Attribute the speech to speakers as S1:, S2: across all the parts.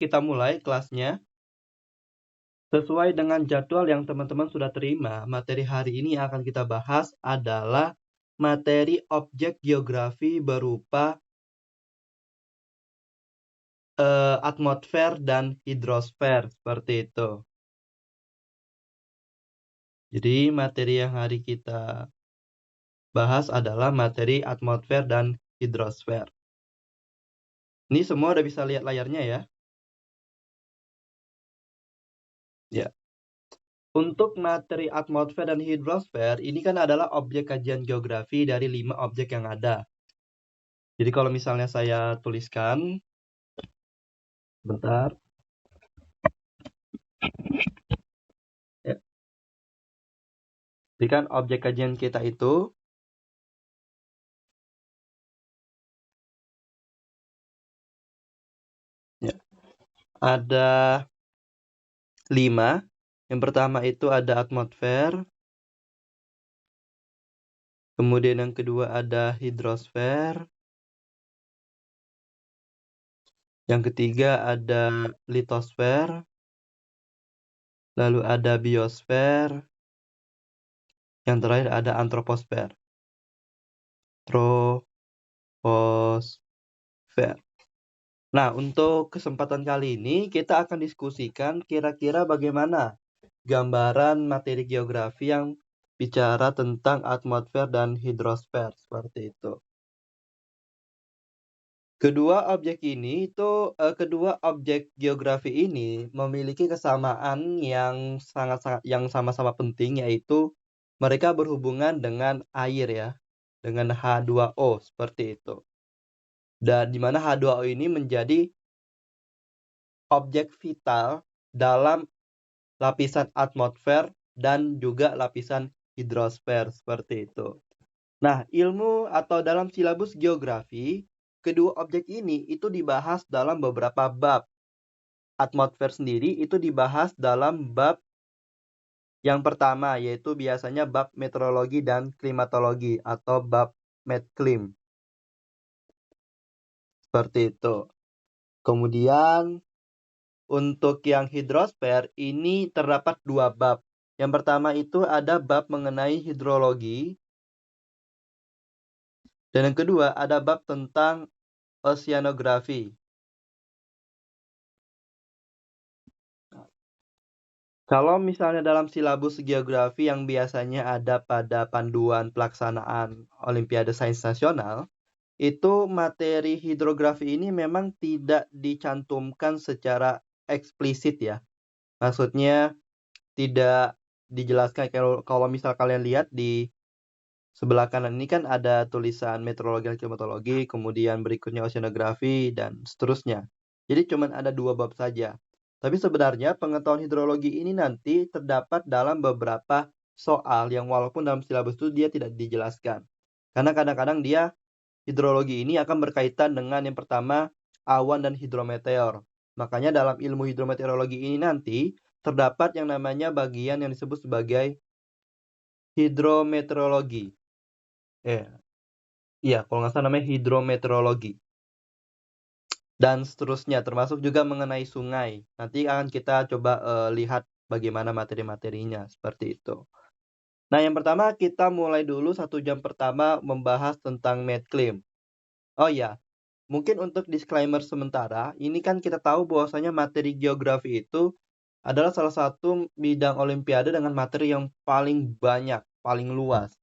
S1: kita mulai kelasnya. Sesuai dengan jadwal yang teman-teman sudah terima, materi hari ini yang akan kita bahas adalah materi objek geografi berupa atmosfer dan hidrosfer, seperti itu. Jadi materi yang hari kita bahas adalah materi atmosfer dan hidrosfer. Ini semua udah bisa lihat layarnya ya? Ya. Untuk materi atmosfer dan hidrosfer, ini kan adalah objek kajian geografi dari 5 objek yang ada. Jadi kalau misalnya saya tuliskan, bentar. Ya. Jadi kan objek kajian kita itu ya, ada 5. Yang pertama itu ada atmosfer. Kemudian yang kedua ada hidrosfer. Yang ketiga ada litosfer. Lalu ada biosfer. Yang terakhir ada antroposfer. Troposfer. Nah, untuk kesempatan kali ini kita akan diskusikan kira-kira bagaimana gambaran materi geografi yang bicara tentang atmosfer dan hidrosfer, seperti itu. Kedua objek geografi ini memiliki kesamaan yang sama-sama penting, yaitu mereka berhubungan dengan air ya, dengan H2O seperti itu. Dan di mana H2O ini menjadi objek vital dalam lapisan atmosfer dan juga lapisan hidrosfer seperti itu. Nah, ilmu atau dalam silabus geografi, kedua objek ini itu dibahas dalam beberapa bab. Atmosfer sendiri itu dibahas dalam bab yang pertama, yaitu biasanya bab meteorologi dan klimatologi atau bab Medclim. Seperti itu. Kemudian untuk yang hidrosfer ini terdapat 2 bab. Yang pertama itu ada bab mengenai hidrologi. Dan yang kedua ada bab tentang oceanografi. Kalau misalnya dalam silabus geografi yang biasanya ada pada panduan pelaksanaan Olimpiade Sains Nasional, itu materi hidrografi ini memang tidak dicantumkan secara eksplisit ya. Maksudnya tidak dijelaskan. Kalau misal kalian lihat di sebelah kanan ini kan ada tulisan meteorologi dan klimatologi, kemudian berikutnya oceanografi, dan seterusnya. Jadi cuma ada 2 bab saja. Tapi sebenarnya pengetahuan hidrologi ini nanti terdapat dalam beberapa soal yang walaupun dalam silabus itu dia tidak dijelaskan. Karena kadang-kadang hidrologi ini akan berkaitan dengan yang pertama awan dan hidrometeor. Makanya dalam ilmu hidrometeorologi ini nanti terdapat yang namanya bagian yang disebut sebagai hidrometeorologi. Iya, kalau nggak salah namanya hidrometeorologi. Dan seterusnya, termasuk juga mengenai sungai. Nanti akan kita coba lihat bagaimana materi-materinya, seperti itu. Nah, yang pertama kita mulai dulu 1 jam pertama membahas tentang Medclim. Oh ya, mungkin untuk disclaimer sementara, ini kan kita tahu bahwasanya materi geografi itu adalah salah satu bidang olimpiade dengan materi yang paling banyak, paling luas.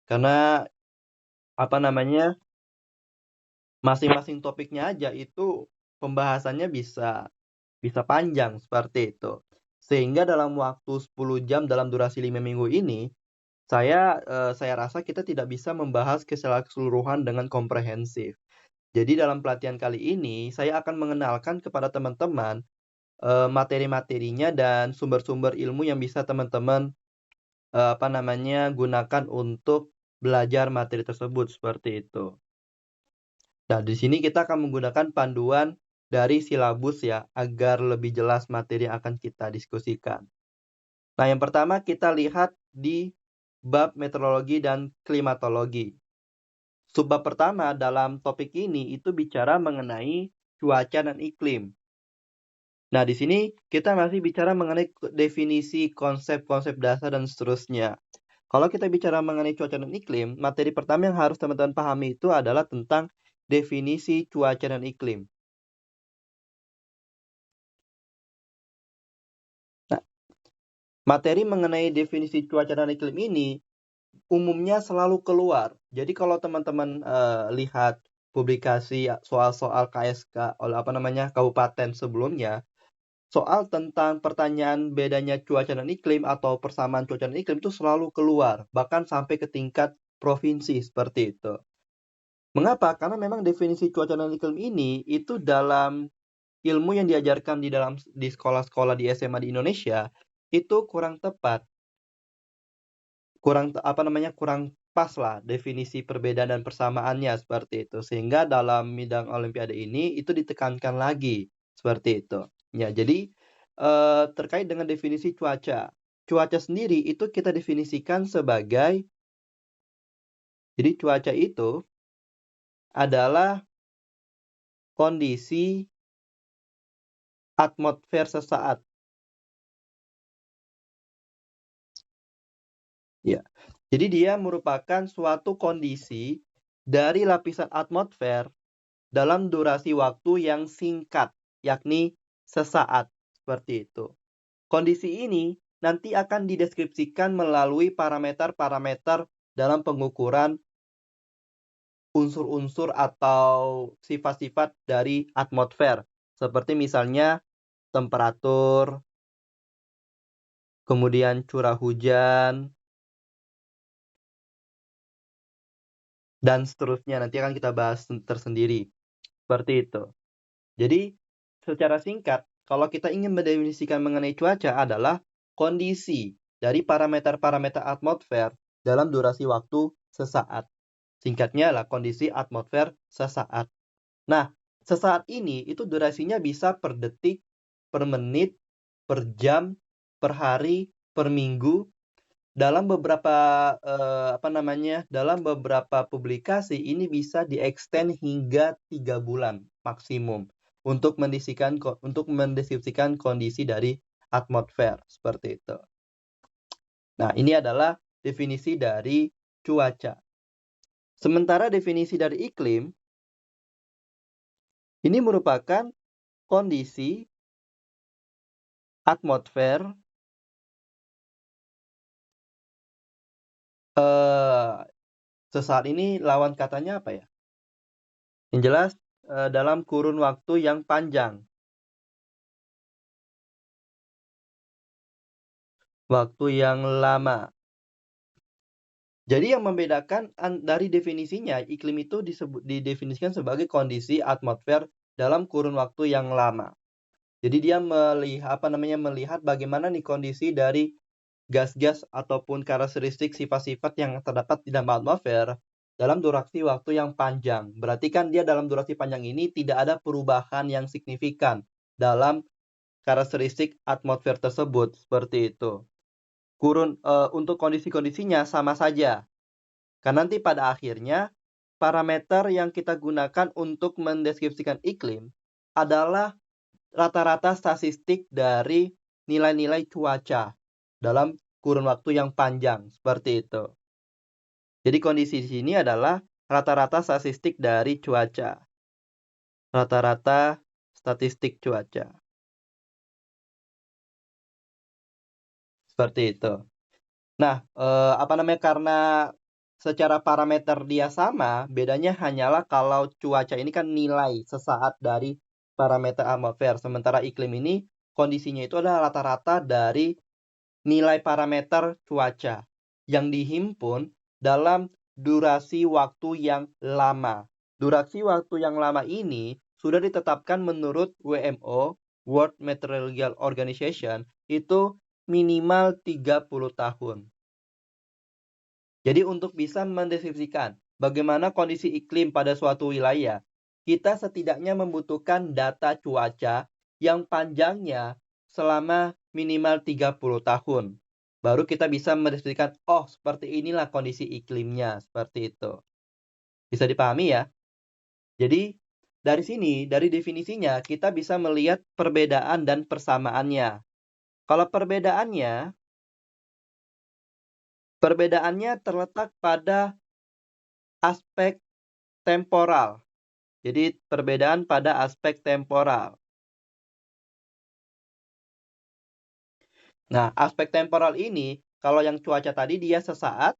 S1: Karena masing-masing topiknya aja itu pembahasannya bisa panjang seperti itu. Sehingga dalam waktu 10 jam dalam durasi 5 minggu ini, saya rasa kita tidak bisa membahas secara keseluruhan dengan komprehensif. Jadi dalam pelatihan kali ini, saya akan mengenalkan kepada teman-teman materi-materinya dan sumber-sumber ilmu yang bisa teman-teman gunakan untuk belajar materi tersebut seperti itu. Nah, di sini kita akan menggunakan panduan dari silabus ya, agar lebih jelas materi yang akan kita diskusikan. Nah, yang pertama kita lihat di bab meteorologi dan klimatologi. Subbab pertama dalam topik ini itu bicara mengenai cuaca dan iklim. Nah, di sini kita masih bicara mengenai definisi konsep-konsep dasar dan seterusnya. Kalau kita bicara mengenai cuaca dan iklim, materi pertama yang harus teman-teman pahami itu adalah tentang definisi cuaca dan iklim. Nah, materi mengenai definisi cuaca dan iklim ini umumnya selalu keluar. Jadi kalau teman-teman lihat publikasi soal-soal KSK oleh kabupaten sebelumnya, soal tentang pertanyaan bedanya cuaca dan iklim atau persamaan cuaca dan iklim itu selalu keluar, bahkan sampai ke tingkat provinsi seperti itu. Mengapa? Karena memang definisi cuaca dan iklim ini itu dalam ilmu yang diajarkan di sekolah-sekolah di SMA di Indonesia itu kurang tepat, kurang pas lah definisi perbedaan dan persamaannya seperti itu. Sehingga dalam bidang olimpiade ini itu ditekankan lagi seperti itu. Ya, jadi terkait dengan definisi cuaca. Cuaca sendiri itu kita definisikan sebagai, jadi cuaca itu adalah kondisi atmosfer sesaat. Ya. Jadi dia merupakan suatu kondisi dari lapisan atmosfer dalam durasi waktu yang singkat, yakni sesaat, seperti itu. Kondisi ini nanti akan dideskripsikan melalui parameter-parameter dalam pengukuran unsur-unsur atau sifat-sifat dari atmosfer, seperti misalnya temperatur, kemudian curah hujan, dan seterusnya. Nanti akan kita bahas tersendiri. Seperti itu. Jadi, secara singkat, kalau kita ingin mendefinisikan mengenai cuaca adalah kondisi dari parameter-parameter atmosfer dalam durasi waktu sesaat. Singkatnya adalah kondisi atmosfer sesaat. Nah, sesaat ini itu durasinya bisa per detik, per menit, per jam, per hari, per minggu. Dalam beberapa publikasi ini bisa di-extend hingga 3 bulan maksimum untuk mendeskripsikan kondisi dari atmosfer, seperti itu. Nah, ini adalah definisi dari cuaca. Sementara definisi dari iklim, ini merupakan kondisi atmosfer sesaat ini lawan katanya apa ya? Yang jelas dalam kurun waktu yang panjang. Waktu yang lama. Jadi yang membedakan dari definisinya, iklim itu didefinisikan sebagai kondisi atmosfer dalam kurun waktu yang lama. Jadi dia melihat bagaimana nih kondisi dari gas-gas ataupun karakteristik sifat-sifat yang terdapat di dalam atmosfer dalam durasi waktu yang panjang. Berarti kan dia dalam durasi panjang ini tidak ada perubahan yang signifikan dalam karakteristik atmosfer tersebut, seperti itu. Untuk kondisi-kondisinya sama saja. Karena nanti pada akhirnya parameter yang kita gunakan untuk mendeskripsikan iklim adalah rata-rata statistik dari nilai-nilai cuaca dalam kurun waktu yang panjang, seperti itu. Jadi kondisi di sini adalah rata-rata statistik dari cuaca. Rata-rata statistik cuaca. Seperti itu. Nah, karena secara parameter dia sama, bedanya hanyalah kalau cuaca ini kan nilai sesaat dari parameter atmosfer, sementara iklim ini kondisinya itu adalah rata-rata dari nilai parameter cuaca yang dihimpun dalam durasi waktu yang lama. Durasi waktu yang lama ini sudah ditetapkan menurut WMO, World Meteorological Organization, itu minimal 30 tahun. Jadi untuk bisa mendeskripsikan bagaimana kondisi iklim pada suatu wilayah, kita setidaknya membutuhkan data cuaca yang panjangnya selama minimal 30 tahun. Baru kita bisa mendeskripsikan, oh seperti inilah kondisi iklimnya, seperti itu. Bisa dipahami ya? Jadi Dari sini, dari definisinya, kita bisa melihat perbedaan dan persamaannya. Kalau perbedaannya terletak pada aspek temporal. Jadi perbedaan pada aspek temporal. Nah, aspek temporal ini, kalau yang cuaca tadi dia sesaat,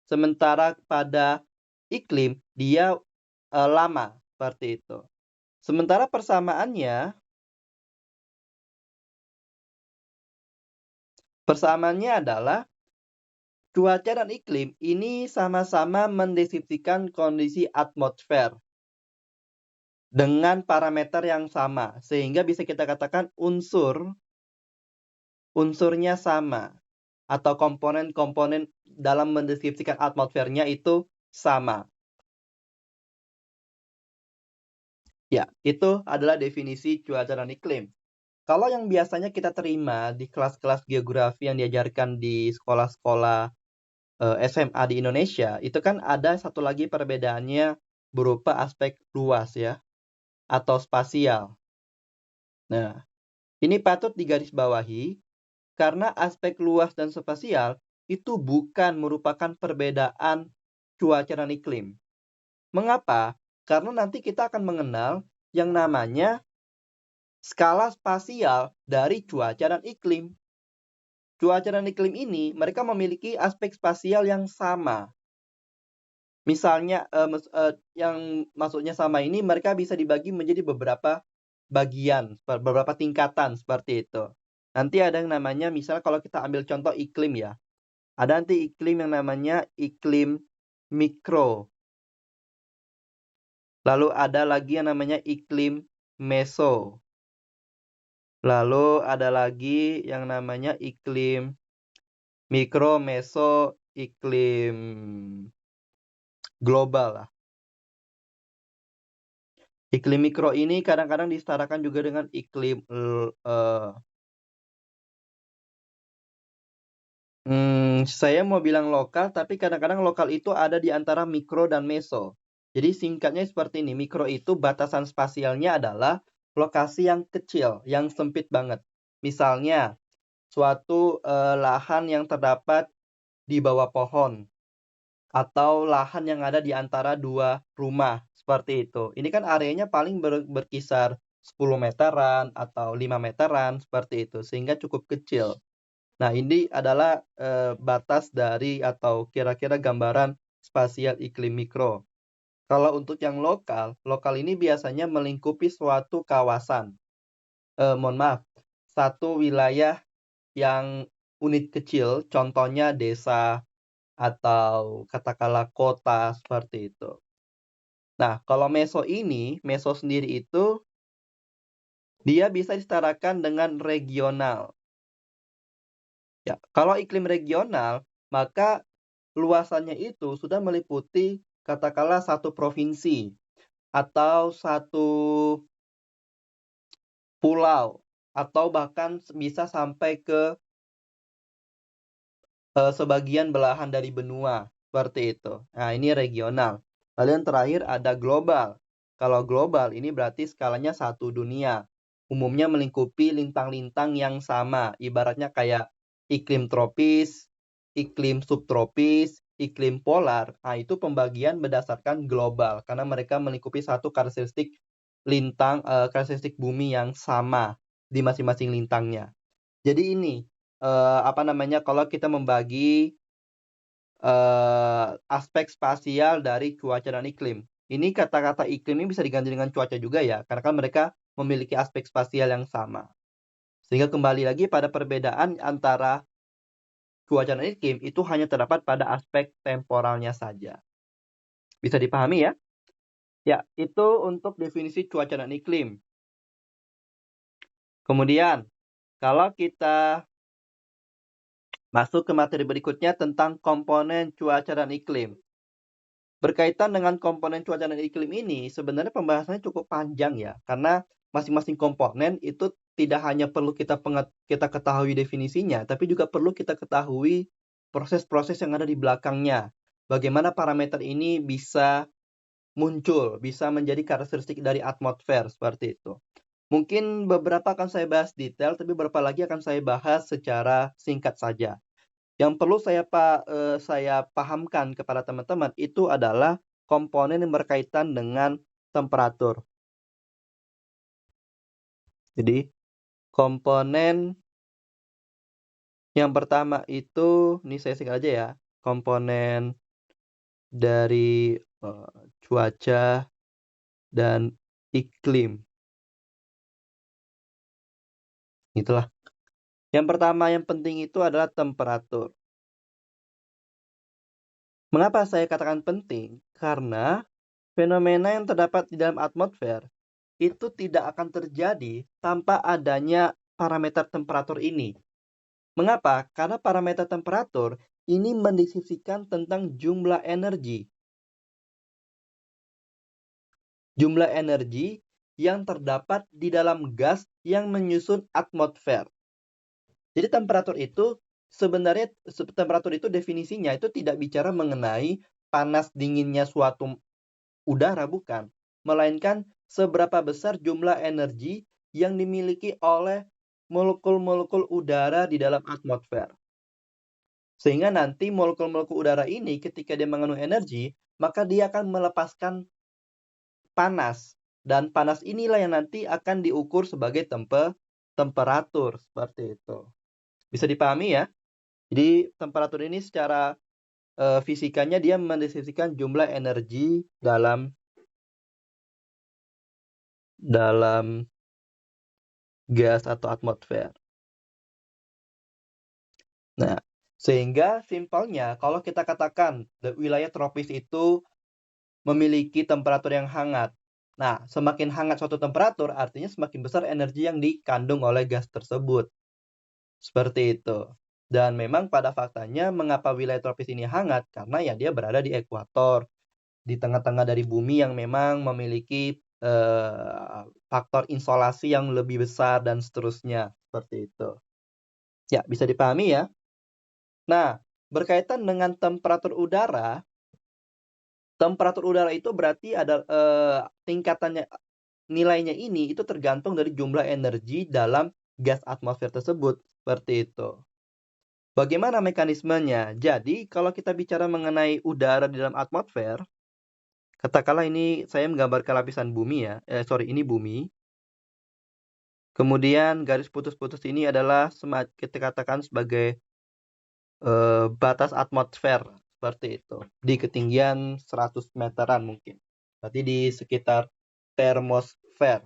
S1: sementara pada iklim dia lama, seperti itu. Sementara persamaannya adalah cuaca dan iklim ini sama-sama mendeskripsikan kondisi atmosfer dengan parameter yang sama, sehingga bisa kita katakan unsurnya sama atau komponen-komponen dalam mendeskripsikan atmosfernya itu sama. Ya, itu adalah definisi cuaca dan iklim. Kalau yang biasanya kita terima di kelas-kelas geografi yang diajarkan di sekolah-sekolah SMA di Indonesia, itu kan ada satu lagi perbedaannya berupa aspek luas ya, atau spasial. Nah, ini patut digarisbawahi karena aspek luas dan spasial itu bukan merupakan perbedaan cuaca dan iklim. Mengapa? Karena nanti kita akan mengenal yang namanya skala spasial dari cuaca dan iklim. Cuaca dan iklim ini mereka memiliki aspek spasial yang sama. Misalnya yang maksudnya sama ini mereka bisa dibagi menjadi beberapa bagian, beberapa tingkatan seperti itu. Nanti ada yang namanya misal kalau kita ambil contoh iklim ya. Ada nanti iklim yang namanya iklim mikro. Lalu ada lagi yang namanya iklim meso. Lalu ada lagi yang namanya iklim mikro, meso, iklim global lah. Iklim mikro ini kadang-kadang disetarakan juga dengan iklim saya mau bilang lokal, tapi kadang-kadang lokal itu ada di antara mikro dan meso. Jadi singkatnya seperti ini, mikro itu batasan spasialnya adalah lokasi yang kecil, yang sempit banget. Misalnya, suatu lahan yang terdapat di bawah pohon, atau lahan yang ada di antara dua rumah, seperti itu. Ini kan areanya paling berkisar 10 meteran atau 5 meteran, seperti itu, sehingga cukup kecil. Nah, ini adalah batas dari atau kira-kira gambaran spasial iklim mikro. Kalau untuk yang lokal ini biasanya melingkupi suatu kawasan. Mohon maaf, satu wilayah yang unit kecil, contohnya desa atau katakanlah kota seperti itu. Nah, kalau meso sendiri itu dia bisa disetarakan dengan regional. Ya, kalau iklim regional, maka luasannya itu sudah meliputi katakanlah satu provinsi atau satu pulau atau bahkan bisa sampai ke sebagian belahan dari benua, seperti itu. Nah, ini regional. Lalu yang terakhir ada global. Kalau global ini berarti skalanya satu dunia. Umumnya melingkupi lintang-lintang yang sama, ibaratnya kayak iklim tropis, iklim subtropis, iklim polar. Nah, itu pembagian berdasarkan global karena mereka melingkupi satu karakteristik karakteristik bumi yang sama di masing-masing lintangnya. Jadi ini kalau kita membagi aspek spasial dari cuaca dan iklim. Ini kata-kata iklim ini bisa diganti dengan cuaca juga ya, karena kan mereka memiliki aspek spasial yang sama. Sehingga kembali lagi pada perbedaan antara cuaca dan iklim itu hanya terdapat pada aspek temporalnya saja. Bisa dipahami ya? Ya, itu untuk definisi cuaca dan iklim. Kemudian, kalau kita masuk ke materi berikutnya tentang komponen cuaca dan iklim. Berkaitan dengan komponen cuaca dan iklim ini, sebenarnya pembahasannya cukup panjang ya, karena masing-masing komponen itu tidak hanya perlu kita ketahui definisinya, tapi juga perlu kita ketahui proses-proses yang ada di belakangnya. Bagaimana parameter ini bisa muncul, bisa menjadi karakteristik dari atmosfer, seperti itu. Mungkin beberapa akan saya bahas detail, tapi beberapa lagi akan saya bahas secara singkat saja. Yang perlu saya pahamkan kepada teman-teman itu adalah komponen yang berkaitan dengan temperatur. Jadi, komponen yang pertama itu, ini saya singkat aja ya, komponen dari cuaca dan iklim. Itulah. Yang pertama yang penting itu adalah temperatur. Mengapa saya katakan penting? Karena fenomena yang terdapat di dalam atmosfer itu tidak akan terjadi tanpa adanya parameter temperatur ini. Mengapa? Karena parameter temperatur ini mendeskripsikan tentang jumlah energi. Jumlah energi yang terdapat di dalam gas yang menyusun atmosfer. Jadi temperatur itu sebenarnya temperatur itu definisinya itu tidak bicara mengenai panas dinginnya suatu udara, bukan. Melainkan seberapa besar jumlah energi yang dimiliki oleh molekul-molekul udara di dalam atmosfer. Sehingga nanti molekul-molekul udara ini ketika dia mengandung energi, maka dia akan melepaskan panas. Dan panas inilah yang nanti akan diukur sebagai temperatur, seperti itu. Bisa dipahami ya? Jadi temperatur ini secara fisikanya dia mendeskripsikan jumlah energi dalam gas atau atmosfer. Nah, sehingga simpelnya kalau kita katakan wilayah tropis itu memiliki temperatur yang hangat. Nah, semakin hangat suatu temperatur artinya semakin besar energi yang dikandung oleh gas tersebut. Seperti itu. Dan memang pada faktanya mengapa wilayah tropis ini hangat? Karena ya dia berada di ekuator, di tengah-tengah dari bumi yang memang memiliki faktor insolasi yang lebih besar dan seterusnya, seperti itu. Ya, bisa dipahami ya. Nah, berkaitan dengan temperatur udara itu berarti ada tingkatannya, nilainya ini itu tergantung dari jumlah energi dalam gas atmosfer tersebut, seperti itu. Bagaimana mekanismenya? Jadi, kalau kita bicara mengenai udara di dalam atmosfer, katakanlah ini saya menggambarkan lapisan bumi ya, ini bumi. Kemudian garis putus-putus ini adalah kita katakan sebagai batas atmosfer, seperti itu. Di ketinggian 100 meteran mungkin. Berarti di sekitar termosfer.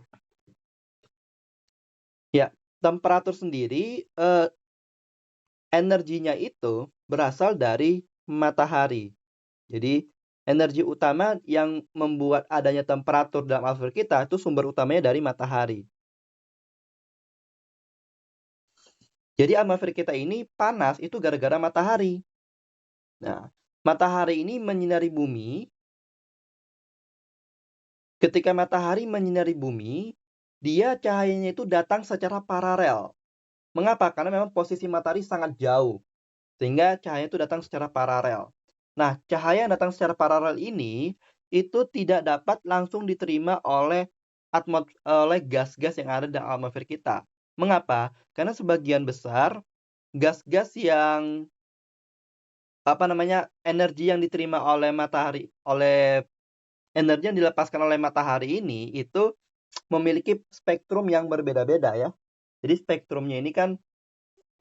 S1: Ya, temperatur sendiri energinya itu berasal dari matahari. Jadi energi utama yang membuat adanya temperatur dalam atmosfer kita itu sumber utamanya dari matahari. Jadi atmosfer kita ini panas itu gara-gara matahari. Nah, matahari ini menyinari bumi. Ketika matahari menyinari bumi, dia cahayanya itu datang secara paralel. Mengapa? Karena memang posisi matahari sangat jauh, sehingga cahaya itu datang secara paralel. Nah, cahaya yang datang secara paralel ini itu tidak dapat langsung diterima oleh gas-gas yang ada dalam atmosfer kita. Mengapa? Karena sebagian besar gas-gas yang energi yang diterima oleh matahari, energi yang dilepaskan oleh matahari ini itu memiliki spektrum yang berbeda-beda ya. Jadi spektrumnya ini kan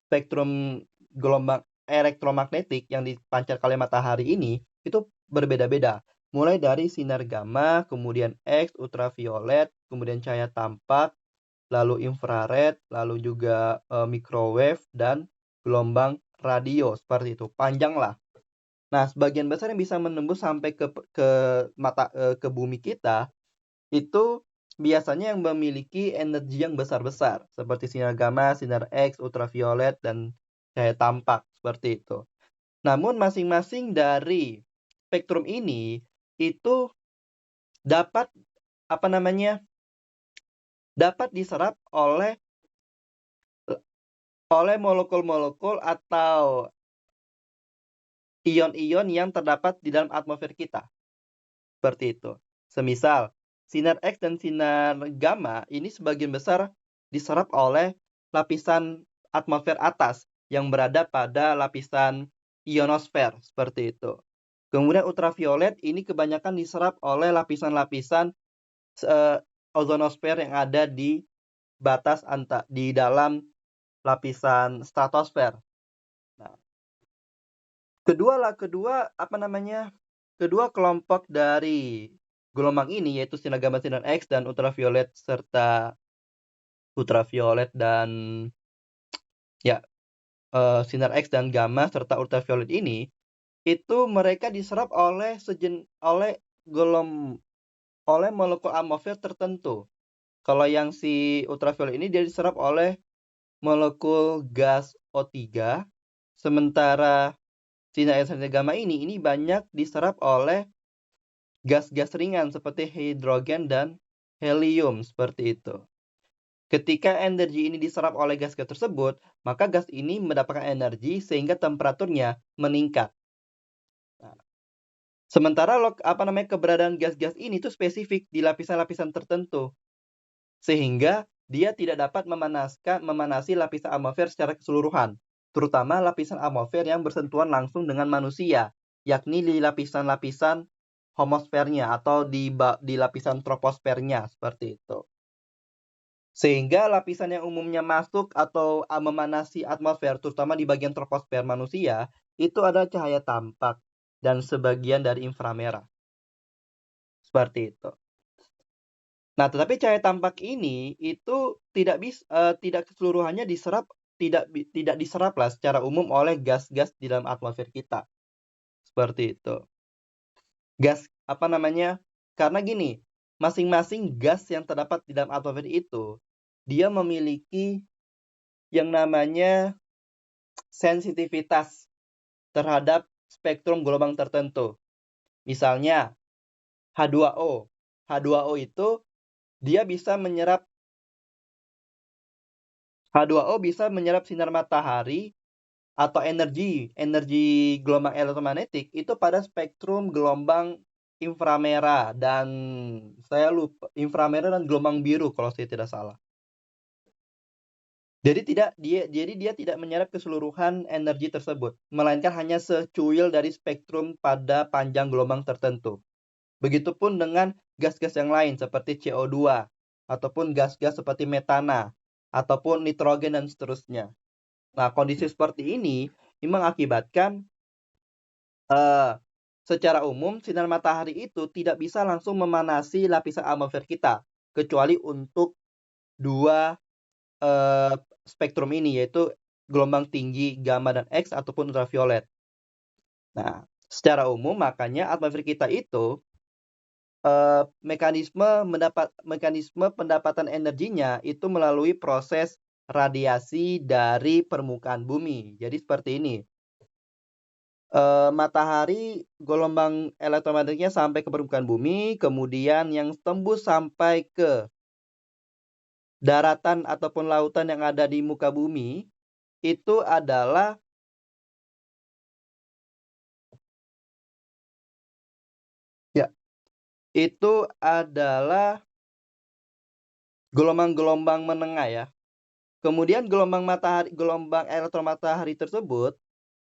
S1: spektrum gelombang elektromagnetik yang dipancarkan oleh matahari ini itu berbeda-beda. Mulai dari sinar gamma, kemudian X, ultraviolet, kemudian cahaya tampak, lalu infrared, lalu juga microwave dan gelombang radio, seperti itu. Panjang lah. Nah, sebagian besar yang bisa menembus sampai ke bumi kita itu biasanya yang memiliki energi yang besar-besar seperti sinar gamma, sinar X, ultraviolet dan cahaya tampak, seperti itu. Namun masing-masing dari spektrum ini itu dapat dapat diserap oleh molekul-molekul atau ion-ion yang terdapat di dalam atmosfer kita. Seperti itu. Semisal, sinar X dan sinar gamma ini sebagian besar diserap oleh lapisan atmosfer atas yang berada pada lapisan ionosfer, seperti itu. Kemudian ultraviolet ini kebanyakan diserap oleh lapisan-lapisan ozonosfer yang ada di di dalam lapisan stratosfer. Nah, kedua kelompok dari gelombang ini yaitu sinar gamma, sinar X dan ultraviolet dan sinar X dan gamma serta ultraviolet ini itu mereka diserap oleh molekul atmosfer tertentu. Kalau yang si ultraviolet ini dia diserap oleh molekul gas O3, sementara sinar X dan gamma ini banyak diserap oleh gas-gas ringan seperti hidrogen dan helium, seperti itu. Ketika energi ini diserap oleh gas-gas tersebut, maka gas ini mendapatkan energi sehingga temperaturnya meningkat. Nah, sementara keberadaan gas-gas ini tuh spesifik di lapisan-lapisan tertentu, sehingga dia tidak dapat memanasi lapisan atmosfer secara keseluruhan, terutama lapisan atmosfer yang bersentuhan langsung dengan manusia, yakni di lapisan-lapisan homosfernya atau di lapisan troposfernya, seperti itu. Sehingga lapisan yang umumnya masuk atau memanasi atmosfer, terutama di bagian troposfer manusia, itu adalah cahaya tampak dan sebagian dari inframerah. Seperti itu. Nah, tetapi cahaya tampak ini itu tidak keseluruhannya tidak diseraplah secara umum oleh gas-gas di dalam atmosfer kita. Seperti itu. Karena gini, masing-masing gas yang terdapat di dalam atmosfer itu dia memiliki yang namanya sensitivitas terhadap spektrum gelombang tertentu. Misalnya H2O. H2O itu dia bisa menyerap sinar matahari atau energi gelombang elektromagnetik itu pada spektrum gelombang inframerah dan inframerah dan gelombang biru kalau saya tidak salah. Jadi dia tidak menyerap keseluruhan energi tersebut, melainkan hanya secuil dari spektrum pada panjang gelombang tertentu. Begitupun dengan gas-gas yang lain seperti CO2 ataupun gas-gas seperti metana ataupun nitrogen dan seterusnya. Nah, kondisi seperti ini mengakibatkan secara umum sinar matahari itu tidak bisa langsung memanasi lapisan atmosfer kita kecuali untuk dua spektrum ini, yaitu gelombang tinggi gamma dan X ataupun ultraviolet. Nah, secara umum makanya atmosfer kita itu mekanisme pendapatan energinya itu melalui proses radiasi dari permukaan bumi. Jadi seperti ini. Matahari gelombang elektromagnetiknya sampai ke permukaan bumi, kemudian yang tembus sampai ke daratan ataupun lautan yang ada di muka bumi itu adalah gelombang-gelombang menengah ya. Kemudian gelombang elektromatahari tersebut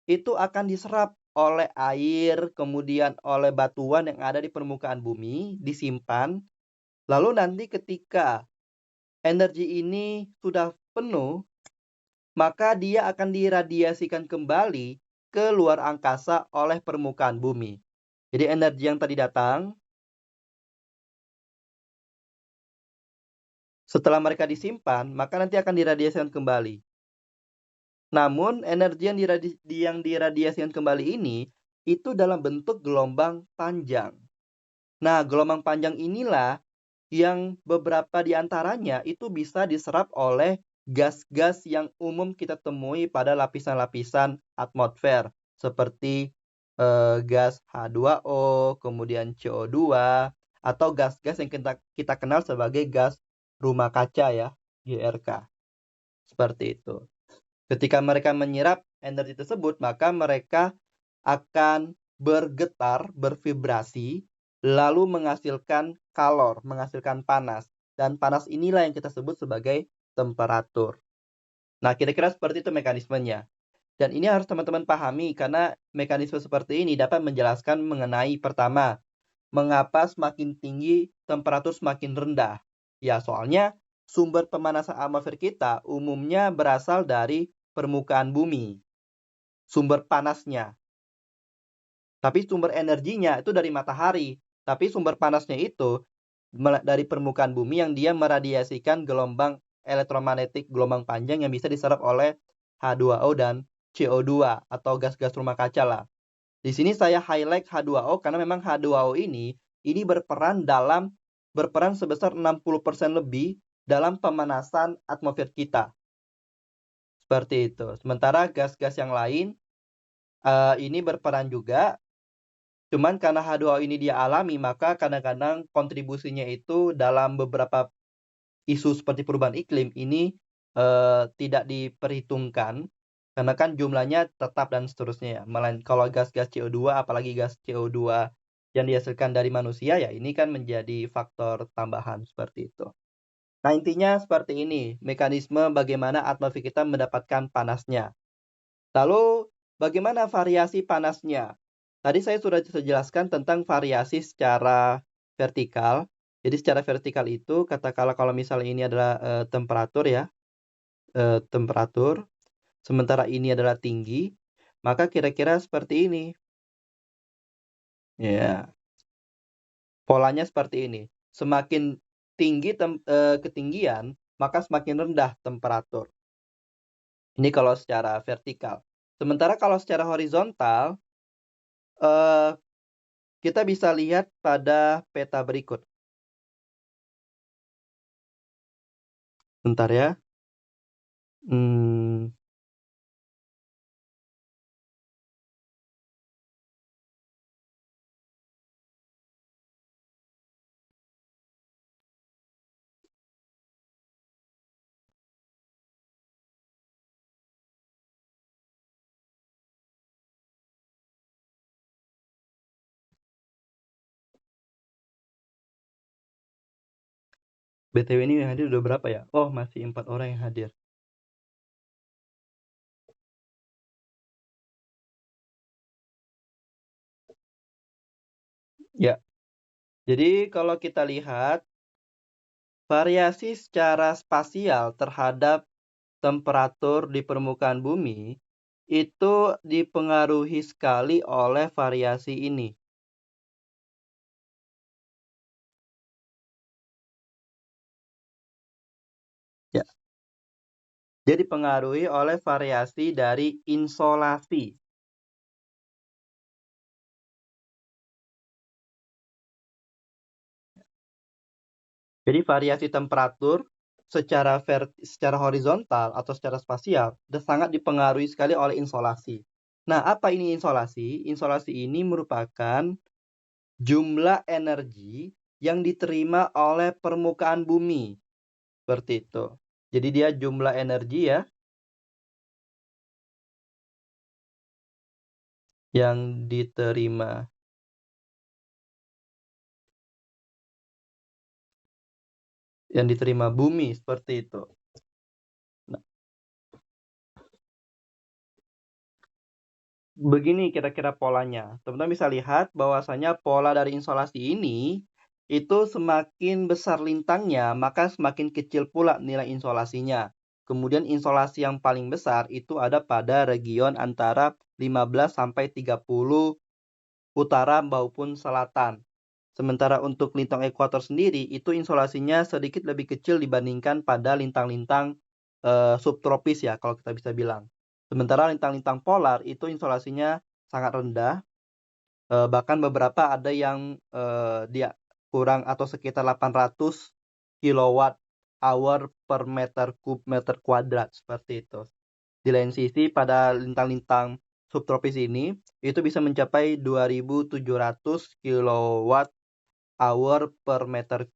S1: itu akan diserap oleh air, kemudian oleh batuan yang ada di permukaan bumi, disimpan. Lalu nanti ketika energi ini sudah penuh, maka dia akan diradiasikan kembali ke luar angkasa oleh permukaan bumi. Jadi energi yang tadi datang, setelah mereka disimpan, maka nanti akan diradiasikan kembali. Namun energi yang diradiasikan kembali ini itu dalam bentuk gelombang panjang. Nah, gelombang panjang inilah yang beberapa di antaranya itu bisa diserap oleh gas-gas yang umum kita temui pada lapisan-lapisan atmosfer seperti gas H2O, kemudian CO2 atau gas-gas yang kita kenal sebagai gas rumah kaca ya, GRK. Seperti itu. Ketika mereka menyerap energi tersebut, maka mereka akan bergetar, bervibrasi lalu menghasilkan kalor, menghasilkan panas. Dan panas inilah yang kita sebut sebagai temperatur. Nah, kira-kira seperti itu mekanismenya. Dan ini harus teman-teman pahami karena mekanisme seperti ini dapat menjelaskan mengenai pertama, mengapa semakin tinggi temperatur semakin rendah. Ya, soalnya sumber pemanasan atmosfer kita umumnya berasal dari permukaan bumi. Sumber panasnya. Tapi sumber energinya itu dari matahari. Tapi sumber panasnya itu dari permukaan bumi yang dia meradiasikan gelombang elektromagnetik gelombang panjang yang bisa diserap oleh H2O dan CO2 atau gas-gas rumah kaca lah. Di sini saya highlight H2O karena memang H2O ini berperan sebesar 60% lebih dalam pemanasan atmosfer kita. Seperti itu. Sementara gas-gas yang lain ini berperan juga. Cuman karena H2O ini dia alami, maka kadang-kadang kontribusinya itu dalam beberapa isu seperti perubahan iklim ini tidak diperhitungkan karena kan jumlahnya tetap dan seterusnya ya. Kalau gas-gas CO2 apalagi gas CO2 yang dihasilkan dari manusia ya ini kan menjadi faktor tambahan seperti itu. Nah, intinya seperti ini, mekanisme bagaimana atmosfer kita mendapatkan panasnya. Lalu bagaimana variasi panasnya? Tadi saya sudah jelaskan tentang variasi secara vertikal. Jadi secara vertikal itu katakanlah kalau misalnya ini adalah temperatur ya, temperatur, sementara ini adalah tinggi, maka kira-kira seperti ini. Ya, polanya seperti ini. Semakin tinggi ketinggian, maka semakin rendah temperatur. Ini kalau secara vertikal. Sementara kalau secara horizontal, kita bisa lihat pada peta berikut. Bentar ya. BTW ini yang hadir udah berapa ya? Oh, masih 4 orang yang hadir. Ya. Jadi kalau kita lihat variasi secara spasial terhadap temperatur di permukaan bumi itu dipengaruhi sekali oleh variasi ini. Ya. Dia dipengaruhi oleh variasi dari insolasi. Jadi variasi temperatur secara horizontal atau secara spasial sangat dipengaruhi sekali oleh insolasi. Nah, apa ini insolasi? Insolasi ini merupakan jumlah energi yang diterima oleh permukaan bumi. Seperti itu. Jadi dia jumlah energi ya yang diterima. Yang diterima bumi seperti itu. Nah, begini kira-kira polanya. Teman-teman bisa lihat bahwasanya pola dari insolasi ini itu semakin besar lintangnya, maka semakin kecil pula nilai insolasinya. Kemudian insolasi yang paling besar itu ada pada region antara 15 sampai 30 utara maupun selatan. Sementara untuk lintang ekuator sendiri itu insolasinya sedikit lebih kecil dibandingkan pada lintang-lintang subtropis ya kalau kita bisa bilang. Sementara lintang-lintang polar itu insolasinya sangat rendah, bahkan beberapa ada yang dia kurang atau sekitar 800 kilowatt hour per meter kuadrat seperti itu. Di lain sisi pada lintang-lintang subtropis ini itu bisa mencapai 2.700 kilowatt hour per meter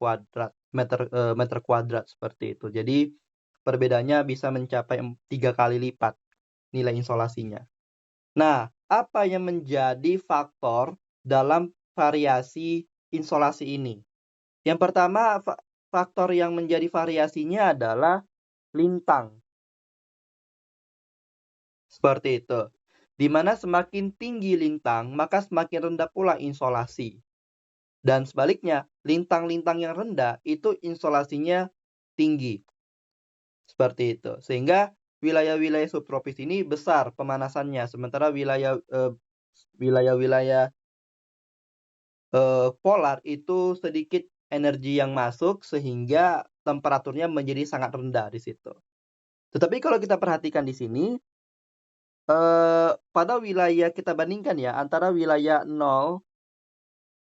S1: kuadrat seperti itu. Jadi perbedaannya bisa mencapai 3 kali lipat nilai insolasinya. Nah, apa yang menjadi faktor dalam variasi insolasi ini. Yang pertama, faktor yang menjadi variasinya adalah lintang, seperti itu. Di mana semakin tinggi lintang, maka semakin rendah pula insolasi. Dan sebaliknya, lintang-lintang yang rendah itu insolasinya tinggi. Seperti itu. Sehingga wilayah-wilayah subtropis ini besar pemanasannya, sementara wilayah-wilayah polar itu sedikit energi yang masuk sehingga temperaturnya menjadi sangat rendah di situ. Tetapi kalau kita perhatikan di sini, pada wilayah kita bandingkan ya, antara wilayah 0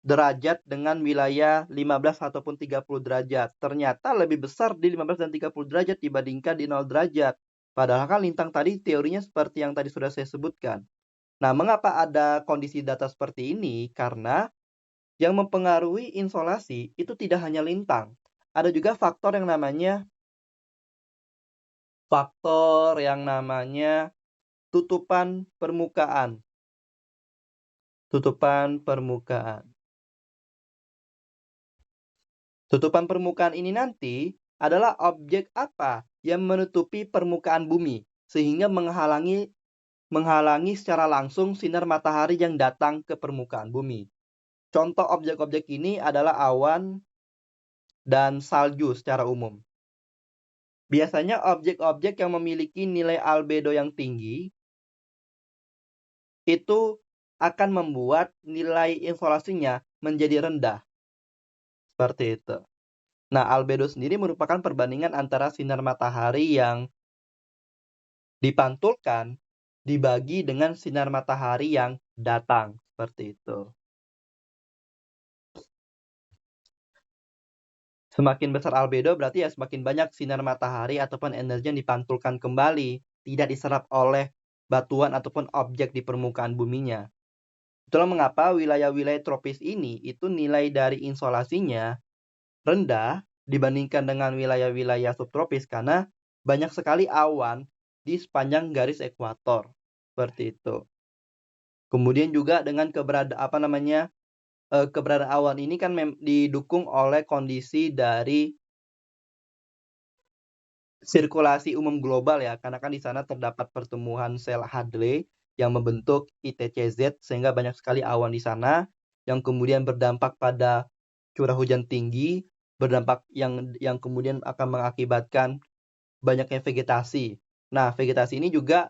S1: derajat dengan wilayah 15 ataupun 30 derajat. Ternyata lebih besar di 15 dan 30 derajat dibandingkan di 0 derajat. Padahal kan lintang tadi teorinya seperti yang tadi sudah saya sebutkan. Nah, mengapa ada kondisi data seperti ini? Karena yang mempengaruhi insolasi itu tidak hanya lintang. Ada juga faktor yang namanya tutupan permukaan. Tutupan permukaan. Tutupan permukaan ini nanti adalah objek apa yang menutupi permukaan bumi sehingga menghalangi secara langsung sinar matahari yang datang ke permukaan bumi. Contoh objek-objek ini adalah awan dan salju secara umum. Biasanya objek-objek yang memiliki nilai albedo yang tinggi itu akan membuat nilai insolasinya menjadi rendah. Seperti itu. Nah, albedo sendiri merupakan perbandingan antara sinar matahari yang dipantulkan dibagi dengan sinar matahari yang datang. Seperti itu. Semakin besar albedo berarti ya semakin banyak sinar matahari ataupun energi yang dipantulkan kembali, tidak diserap oleh batuan ataupun objek di permukaan buminya. Itulah mengapa wilayah-wilayah tropis ini itu nilai dari insolasinya rendah dibandingkan dengan wilayah-wilayah subtropis karena banyak sekali awan di sepanjang garis ekuator. Seperti itu. Kemudian juga dengan keberadaan awan ini kan didukung oleh kondisi dari sirkulasi umum global ya, karena kan di sana terdapat pertumbuhan sel Hadley yang membentuk ITCZ sehingga banyak sekali awan di sana yang kemudian berdampak pada curah hujan tinggi, berdampak yang kemudian akan mengakibatkan banyaknya vegetasi. Nah, vegetasi ini juga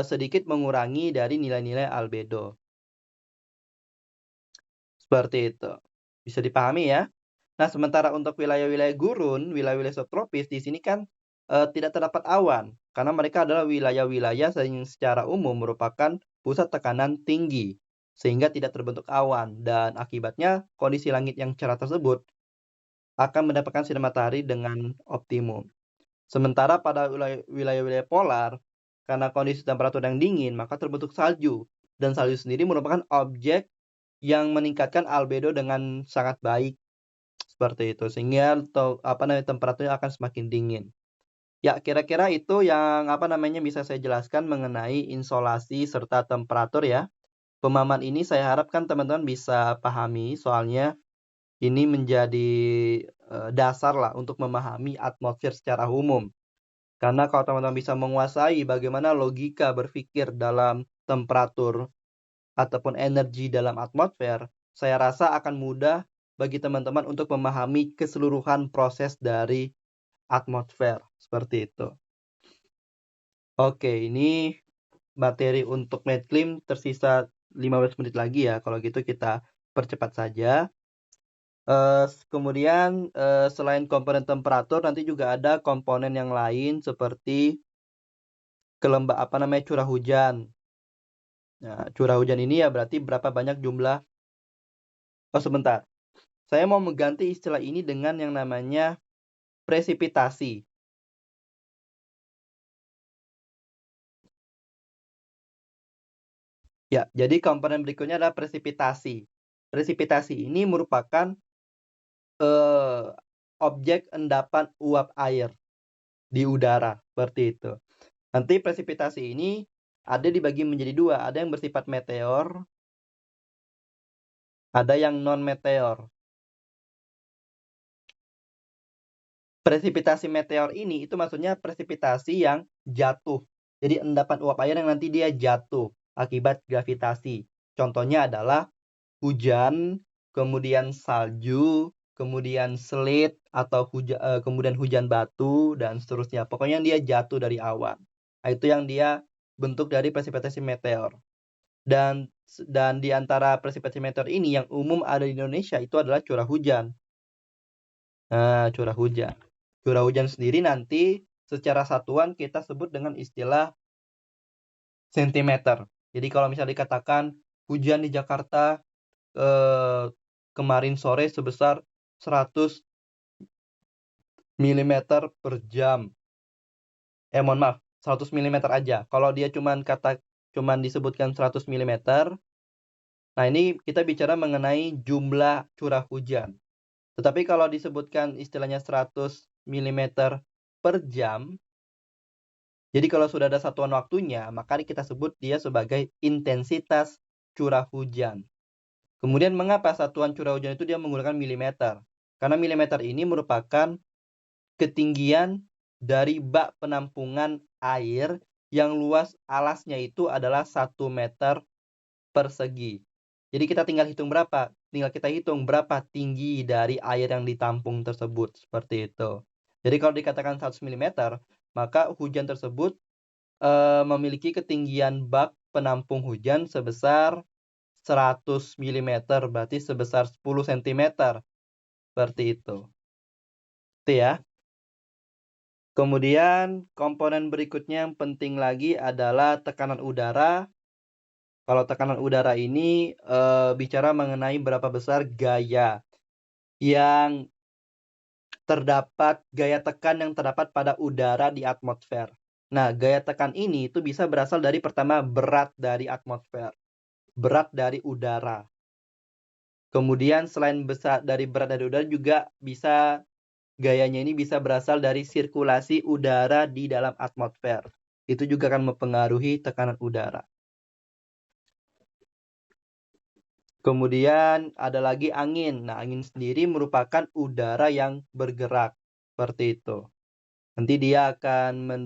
S1: sedikit mengurangi dari nilai-nilai albedo. Seperti itu. Bisa dipahami ya? Nah, sementara untuk wilayah-wilayah gurun, wilayah-wilayah subtropis di sini kan tidak terdapat awan karena mereka adalah wilayah-wilayah yang secara umum merupakan pusat tekanan tinggi sehingga tidak terbentuk awan dan akibatnya kondisi langit yang cerah tersebut akan mendapatkan sinar matahari dengan optimum. Sementara pada wilayah-wilayah polar karena kondisi temperatur yang dingin maka terbentuk salju dan salju sendiri merupakan objek yang meningkatkan albedo dengan sangat baik seperti itu sehingga temperaturnya akan semakin dingin. Ya, kira-kira itu yang bisa saya jelaskan mengenai insolasi serta temperatur ya. Pemahaman ini saya harapkan teman-teman bisa pahami soalnya ini menjadi dasar lah untuk memahami atmosfer secara umum. Karena kalau teman-teman bisa menguasai bagaimana logika berpikir dalam temperatur ataupun energi dalam atmosfer, saya rasa akan mudah bagi teman-teman untuk memahami keseluruhan proses dari atmosfer. Seperti itu. Oke, ini materi untuk medclim tersisa 15 menit lagi ya. Kalau gitu kita percepat saja. Kemudian selain komponen temperatur nanti juga ada komponen yang lain seperti curah hujan. Nah, curah hujan ini ya berarti berapa banyak jumlah. Oh, sebentar. Saya mau mengganti istilah ini dengan yang namanya presipitasi. Ya, jadi komponen berikutnya adalah presipitasi. Presipitasi ini merupakan objek endapan uap air di udara, seperti itu. Nanti presipitasi ini ada dibagi menjadi dua, ada yang bersifat meteor ada yang non-meteor. Presipitasi meteor ini itu maksudnya presipitasi yang jatuh. Jadi endapan uap air yang nanti dia jatuh akibat gravitasi. Contohnya adalah hujan, kemudian salju, kemudian sleet atau kemudian hujan batu dan seterusnya. Pokoknya dia jatuh dari awan. Nah, itu yang dia bentuk dari presipitasi meteor. Dan di antara presipitasi meteor ini yang umum ada di Indonesia itu adalah curah hujan. Nah, curah hujan. Curah hujan sendiri nanti secara satuan kita sebut dengan istilah sentimeter. Jadi kalau misalnya dikatakan hujan di Jakarta kemarin sore sebesar 100 mm per jam. Mohon maaf, 100 mm aja. Kalau dia cuman disebutkan 100 mm, nah ini kita bicara mengenai jumlah curah hujan. Tetapi kalau disebutkan istilahnya 100 mm per jam, jadi kalau sudah ada satuan waktunya, maka kita sebut dia sebagai intensitas curah hujan. Kemudian mengapa satuan curah hujan itu dia menggunakan milimeter? Karena milimeter ini merupakan ketinggian dari bak penampungan air yang luas alasnya itu adalah 1 meter persegi. Jadi kita tinggal hitung berapa? Tinggal kita hitung berapa tinggi dari air yang ditampung tersebut. Seperti itu. Jadi kalau dikatakan 100 mm, maka hujan tersebut memiliki ketinggian bak penampung hujan sebesar 100 mm, berarti sebesar 10 cm. Seperti itu. Itu ya. Kemudian komponen berikutnya yang penting lagi adalah tekanan udara. Kalau tekanan udara ini bicara mengenai berapa besar gaya tekan yang terdapat pada udara di atmosfer. Nah, gaya tekan ini itu bisa berasal dari pertama berat dari atmosfer, berat dari udara. Kemudian selain berat dari udara juga bisa gayanya ini bisa berasal dari sirkulasi udara di dalam atmosfer. Itu juga akan mempengaruhi tekanan udara. Kemudian ada lagi angin. Nah, angin sendiri merupakan udara yang bergerak. Seperti itu. Nanti dia akan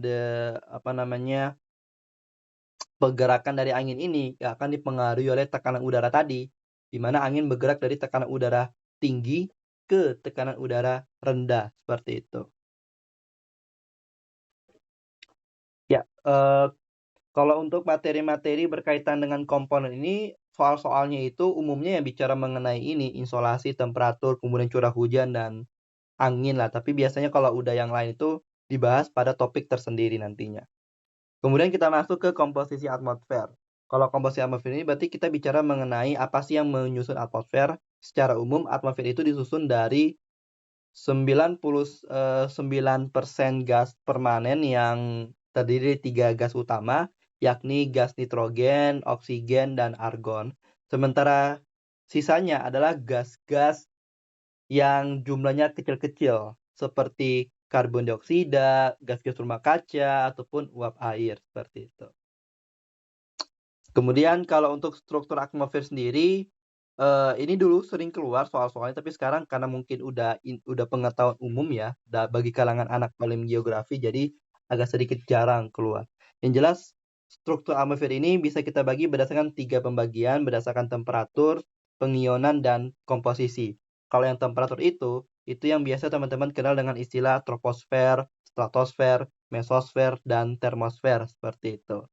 S1: pergerakan dari angin ini akan dipengaruhi oleh tekanan udara tadi, di mana angin bergerak dari tekanan udara tinggi ke tekanan udara rendah, seperti itu. Ya, kalau untuk materi-materi berkaitan dengan komponen ini, soal-soalnya itu umumnya yang bicara mengenai ini, insolasi, temperatur, kemudian curah hujan, dan angin lah. Tapi biasanya kalau udah yang lain itu dibahas pada topik tersendiri nantinya. Kemudian kita masuk ke komposisi atmosfer. Kalau komposisi atmosfer ini berarti kita bicara mengenai apa sih yang menyusun atmosfer. Secara umum atmosfer itu disusun dari 99% gas permanen yang terdiri dari 3 gas utama, yakni gas nitrogen, oksigen, dan argon. Sementara sisanya adalah gas-gas yang jumlahnya kecil-kecil, seperti karbon dioksida, gas-gas rumah kaca, ataupun uap air, seperti itu. Kemudian kalau untuk struktur atmosfer sendiri, ini dulu sering keluar soal-soalnya, tapi sekarang karena mungkin udah pengetahuan umum ya, bagi kalangan anak Olim geografi, jadi agak sedikit jarang keluar. Yang jelas, struktur atmosfer ini bisa kita bagi berdasarkan 3 pembagian, berdasarkan temperatur, pengionan, dan komposisi. Kalau yang temperatur itu yang biasa teman-teman kenal dengan istilah troposfer, stratosfer, mesosfer, dan termosfer, seperti itu.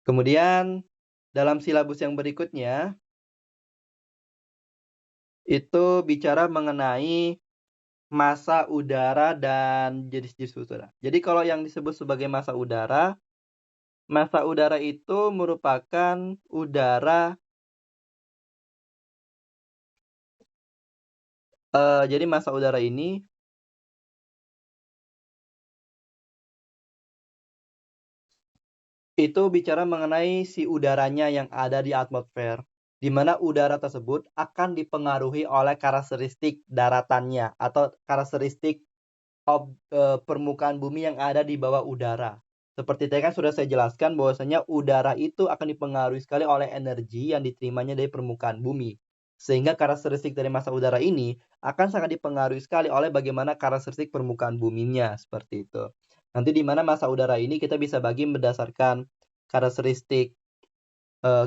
S1: Kemudian dalam silabus yang berikutnya itu bicara mengenai massa udara dan jenis-jenis udara. Jadi kalau yang disebut sebagai massa udara itu merupakan udara jadi massa udara ini itu bicara mengenai si udaranya yang ada di atmosfer, di mana udara tersebut akan dipengaruhi oleh karakteristik daratannya atau karakteristik permukaan bumi yang ada di bawah udara. Seperti tadi kan sudah saya jelaskan bahwasanya udara itu akan dipengaruhi sekali oleh energi yang diterimanya dari permukaan bumi. Sehingga karakteristik dari massa udara ini akan sangat dipengaruhi sekali oleh bagaimana karakteristik permukaan buminya, seperti itu. Nanti di mana massa udara ini kita bisa bagi berdasarkan karakteristik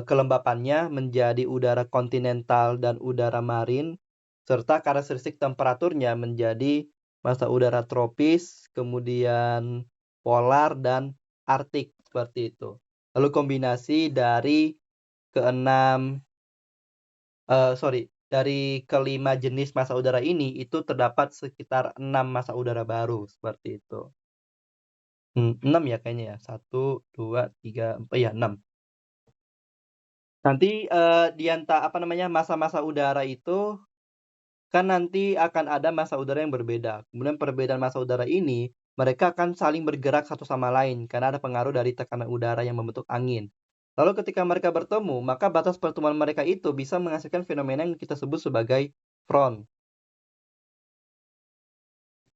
S1: kelembapannya menjadi udara kontinental dan udara marin, serta karakteristik temperaturnya menjadi massa udara tropis, kemudian polar dan arktik, seperti itu. Lalu kombinasi dari dari kelima jenis massa udara ini itu terdapat sekitar 6 massa udara baru, seperti itu. 6 ya kayaknya ya, 1, 2, 3, 4, ya 6. Nanti, massa-massa udara itu, kan nanti akan ada massa udara yang berbeda. Kemudian perbedaan massa udara ini, mereka akan saling bergerak satu sama lain, karena ada pengaruh dari tekanan udara yang membentuk angin. Lalu ketika mereka bertemu, maka batas pertemuan mereka itu bisa menghasilkan fenomena yang kita sebut sebagai front.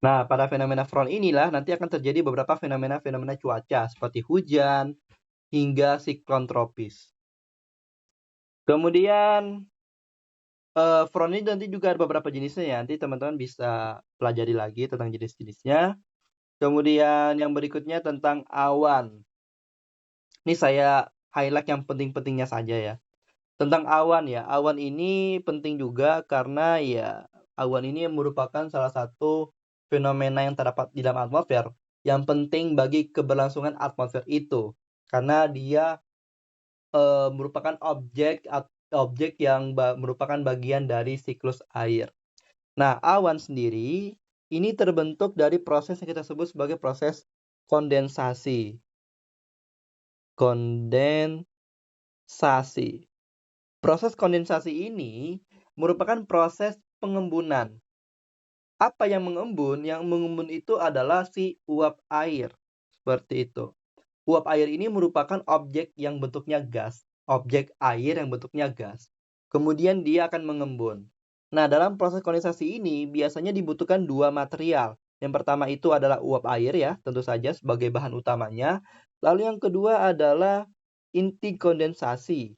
S1: Nah, pada fenomena front inilah nanti akan terjadi beberapa fenomena-fenomena cuaca, seperti hujan, hingga siklon tropis. Kemudian front ini nanti juga ada beberapa jenisnya ya, nanti teman-teman bisa pelajari lagi tentang jenis-jenisnya. Kemudian yang berikutnya tentang awan. Ini saya highlight yang penting-pentingnya saja ya. Tentang awan ya, awan ini penting juga karena ya awan ini merupakan salah satu fenomena yang terdapat di dalam atmosfer yang penting bagi keberlangsungan atmosfer itu. Karena dia merupakan objek yang merupakan bagian dari siklus air. Nah, awan sendiri ini terbentuk dari proses yang kita sebut sebagai proses kondensasi. Kondensasi. Proses kondensasi ini merupakan proses pengembunan. Apa yang mengembun? Yang mengembun itu adalah si uap air. Seperti itu. Uap air ini merupakan objek yang bentuknya gas. Objek air yang bentuknya gas. Kemudian dia akan mengembun. Nah, dalam proses kondensasi ini biasanya dibutuhkan dua material. Yang pertama itu adalah uap air ya, tentu saja sebagai bahan utamanya. Lalu yang kedua adalah inti kondensasi.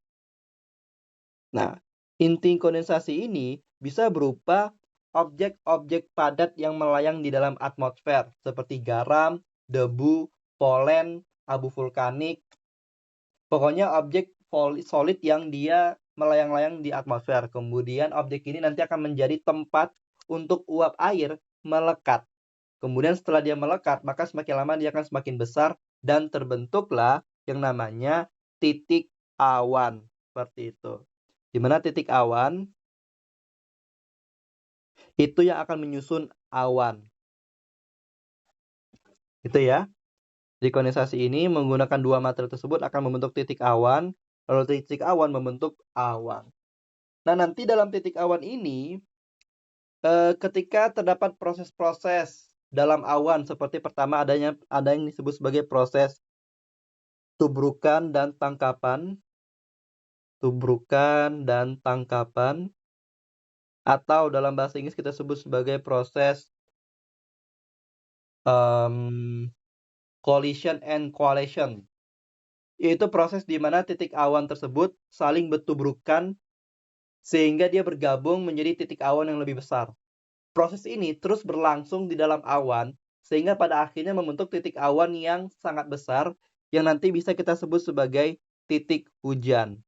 S1: Nah, inti kondensasi ini bisa berupa objek-objek padat yang melayang di dalam atmosfer seperti garam, debu, polen, abu vulkanik. Pokoknya objek solid yang dia melayang-layang di atmosfer. Kemudian objek ini nanti akan menjadi tempat untuk uap air melekat. Kemudian setelah dia melekat, maka semakin lama dia akan semakin besar dan terbentuklah yang namanya titik awan. Seperti itu. Di mana titik awan itu yang akan menyusun awan. Itu ya. Di kondensasi ini menggunakan dua material tersebut akan membentuk titik awan, lalu titik awan membentuk awan. Nah, nanti dalam titik awan ini, ketika terdapat proses-proses dalam awan seperti pertama ada yang disebut sebagai proses tubrukan dan tangkapan. Tubrukan dan tangkapan. Atau dalam bahasa Inggris kita sebut sebagai proses collision and coalition. Yaitu proses di mana titik awan tersebut saling bertubrukan sehingga dia bergabung menjadi titik awan yang lebih besar. Proses ini terus berlangsung di dalam awan sehingga pada akhirnya membentuk titik awan yang sangat besar yang nanti bisa kita sebut sebagai titik hujan.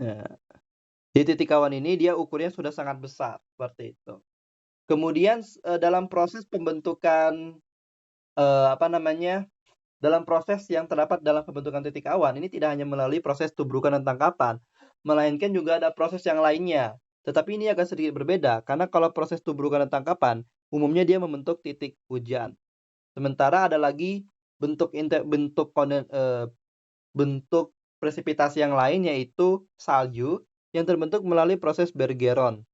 S1: Nah, di titik awan ini dia ukurnya sudah sangat besar seperti itu. Kemudian dalam proses pembentukan dalam proses yang terdapat dalam pembentukan titik awan ini tidak hanya melalui proses tubrukan dan tangkapan, melainkan juga ada proses yang lainnya. Tetapi ini agak sedikit berbeda karena kalau proses tubrukan dan tangkapan umumnya dia membentuk titik hujan. Sementara ada lagi bentuk presipitasi yang lain yaitu salju yang terbentuk melalui proses Bergeron.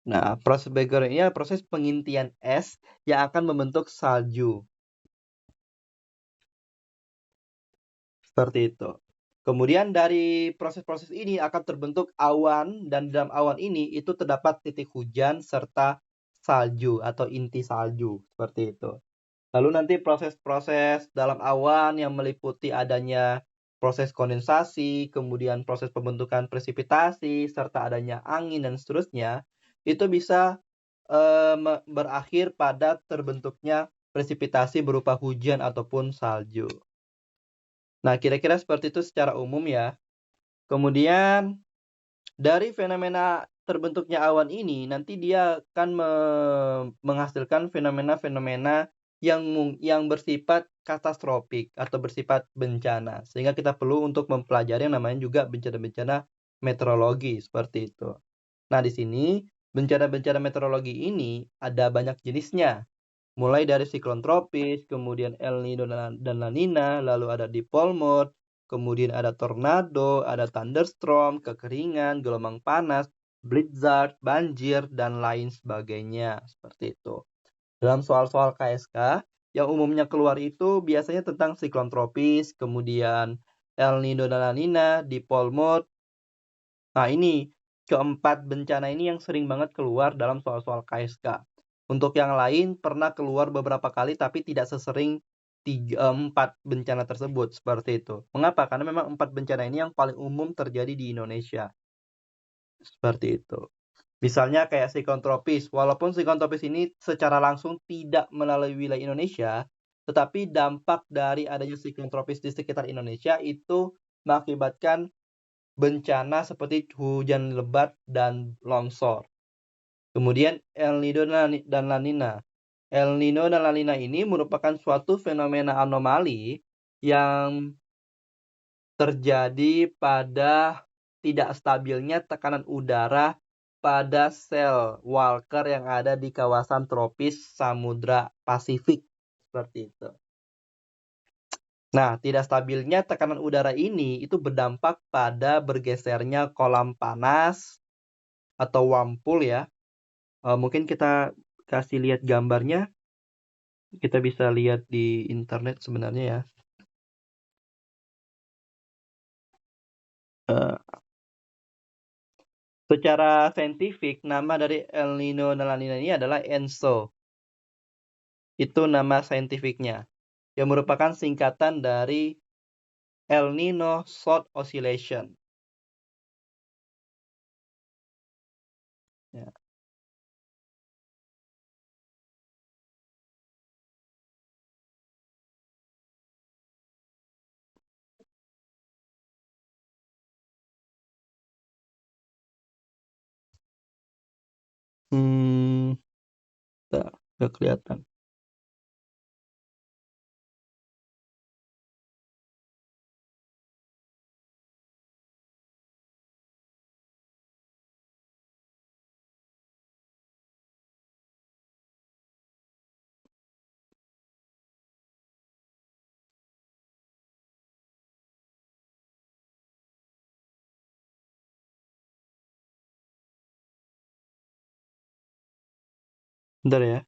S1: Nah, proses Bergeron ini adalah proses pengintian es yang akan membentuk salju. Seperti itu. Kemudian dari proses-proses ini akan terbentuk awan dan dalam awan ini itu terdapat titik hujan serta salju atau inti salju, seperti itu. Lalu nanti proses-proses dalam awan yang meliputi adanya proses kondensasi, kemudian proses pembentukan presipitasi, serta adanya angin dan seterusnya, itu bisa berakhir pada terbentuknya presipitasi berupa hujan ataupun salju. Nah, kira-kira seperti itu secara umum ya. Kemudian dari fenomena terbentuknya awan ini nanti dia akan menghasilkan fenomena-fenomena yang bersifat katastrofik atau bersifat bencana. Sehingga kita perlu untuk mempelajari yang namanya juga bencana-bencana meteorologi, seperti itu. Nah, di sini bencana-bencana meteorologi ini ada banyak jenisnya. Mulai dari siklon tropis, kemudian El Nino dan La Nina, lalu ada dipole mode, kemudian ada tornado, ada thunderstorm, kekeringan, gelombang panas, blizzard, banjir, dan lain sebagainya. Seperti itu. Dalam soal-soal KSK, yang umumnya keluar itu biasanya tentang siklon tropis, kemudian El Nino dan La Nina, dipole mode. Nah, ini keempat bencana ini yang sering banget keluar dalam soal-soal KSK. Untuk yang lain pernah keluar beberapa kali tapi tidak sesering 4 bencana tersebut, seperti itu. Mengapa? Karena memang 4 bencana ini yang paling umum terjadi di Indonesia. Seperti itu. Misalnya kayak siklon tropis. Walaupun siklon tropis ini secara langsung tidak melalui wilayah Indonesia, tetapi dampak dari adanya siklon tropis di sekitar Indonesia itu mengakibatkan bencana seperti hujan lebat dan longsor. Kemudian El Nino dan La Nina. El Nino dan La Nina ini merupakan suatu fenomena anomali yang terjadi pada tidak stabilnya tekanan udara pada sel Walker yang ada di kawasan tropis Samudra Pasifik. Seperti itu. Nah, tidak stabilnya tekanan udara ini itu berdampak pada bergesernya kolam panas atau wampul ya. Mungkin kita kasih lihat gambarnya. Kita bisa lihat di internet sebenarnya ya. Secara saintifik, nama dari El Nino dan La Nina ini adalah ENSO. Itu nama saintifiknya. Yang merupakan singkatan dari El Nino South Oscillation. Ya. Nggak kelihatan. Bentar ya.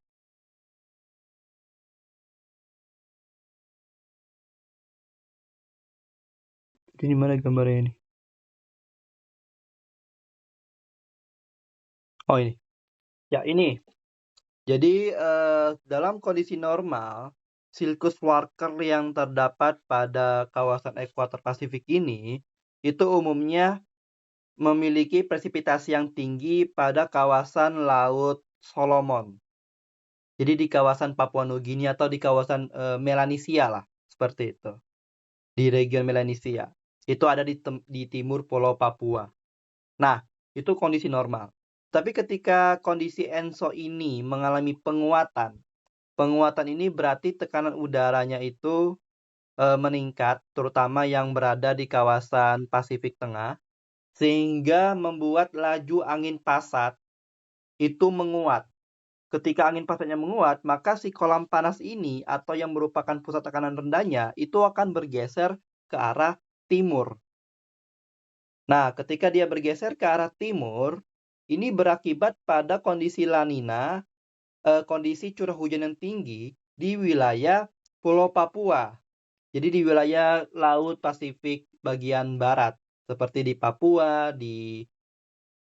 S1: Ini mana gambarnya ini? Oh ini. Ya ini. Jadi dalam kondisi normal, sirkus Walker yang terdapat pada kawasan ekuator Pasifik ini itu umumnya memiliki presipitasi yang tinggi pada kawasan Laut Solomon. Jadi di kawasan Papua Nugini atau di kawasan Melanesia lah, seperti itu. Di region Melanesia. Itu ada di timur Pulau Papua. Nah, itu kondisi normal. Tapi ketika kondisi ENSO ini mengalami penguatan ini berarti tekanan udaranya itu meningkat, terutama yang berada di kawasan Pasifik Tengah, sehingga membuat laju angin pasat itu menguat. Ketika angin pasatnya menguat, maka si kolam panas ini atau yang merupakan pusat tekanan rendahnya itu akan bergeser ke arah timur. Nah, ketika dia bergeser ke arah timur, ini berakibat pada kondisi La Nina, kondisi curah hujan yang tinggi di wilayah Pulau Papua. Jadi di wilayah Laut Pasifik bagian barat, seperti di Papua, di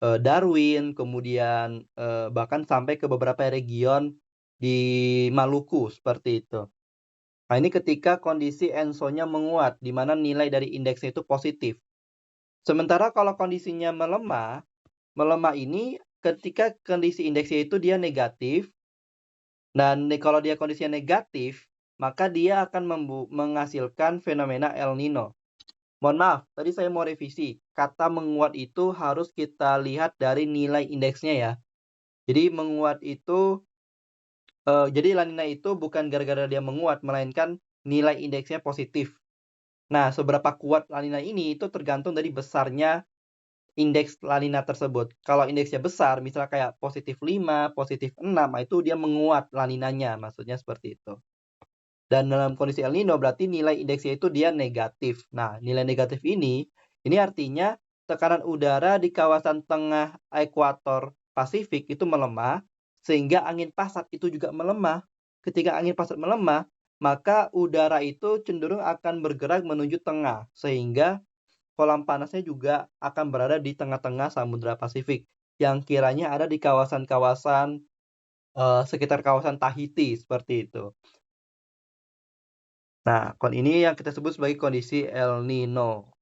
S1: Darwin, kemudian, bahkan sampai ke beberapa region di Maluku, seperti itu. Nah, ini ketika kondisi ENSO-nya menguat, di mana nilai dari indeksnya itu positif. Sementara kalau kondisinya melemah, melemah ini ketika kondisi indeksnya itu dia negatif, dan kalau dia kondisinya negatif, maka dia akan menghasilkan fenomena El Nino. Mohon maaf, tadi saya mau revisi. Kata menguat itu harus kita lihat dari nilai indeksnya ya. Jadi menguat itu, jadi La Nina itu bukan gara-gara dia menguat, melainkan nilai indeksnya positif. Nah, seberapa kuat La Nina ini itu tergantung dari besarnya indeks La Nina tersebut. Kalau indeksnya besar, misalnya kayak positif 5, positif 6, nah itu dia menguat La Ninanya, maksudnya seperti itu. Dan dalam kondisi El Nino berarti nilai indeksnya itu dia negatif. Nah, nilai negatif ini artinya tekanan udara di kawasan tengah ekuator Pasifik itu melemah, sehingga angin pasat itu juga melemah. Ketika angin pasat melemah, maka udara itu cenderung akan bergerak menuju tengah, sehingga kolam panasnya juga akan berada di tengah-tengah Samudra Pasifik, yang kiranya ada di kawasan-kawasan sekitar kawasan Tahiti, seperti itu. Nah, ini yang kita sebut sebagai kondisi El Nino.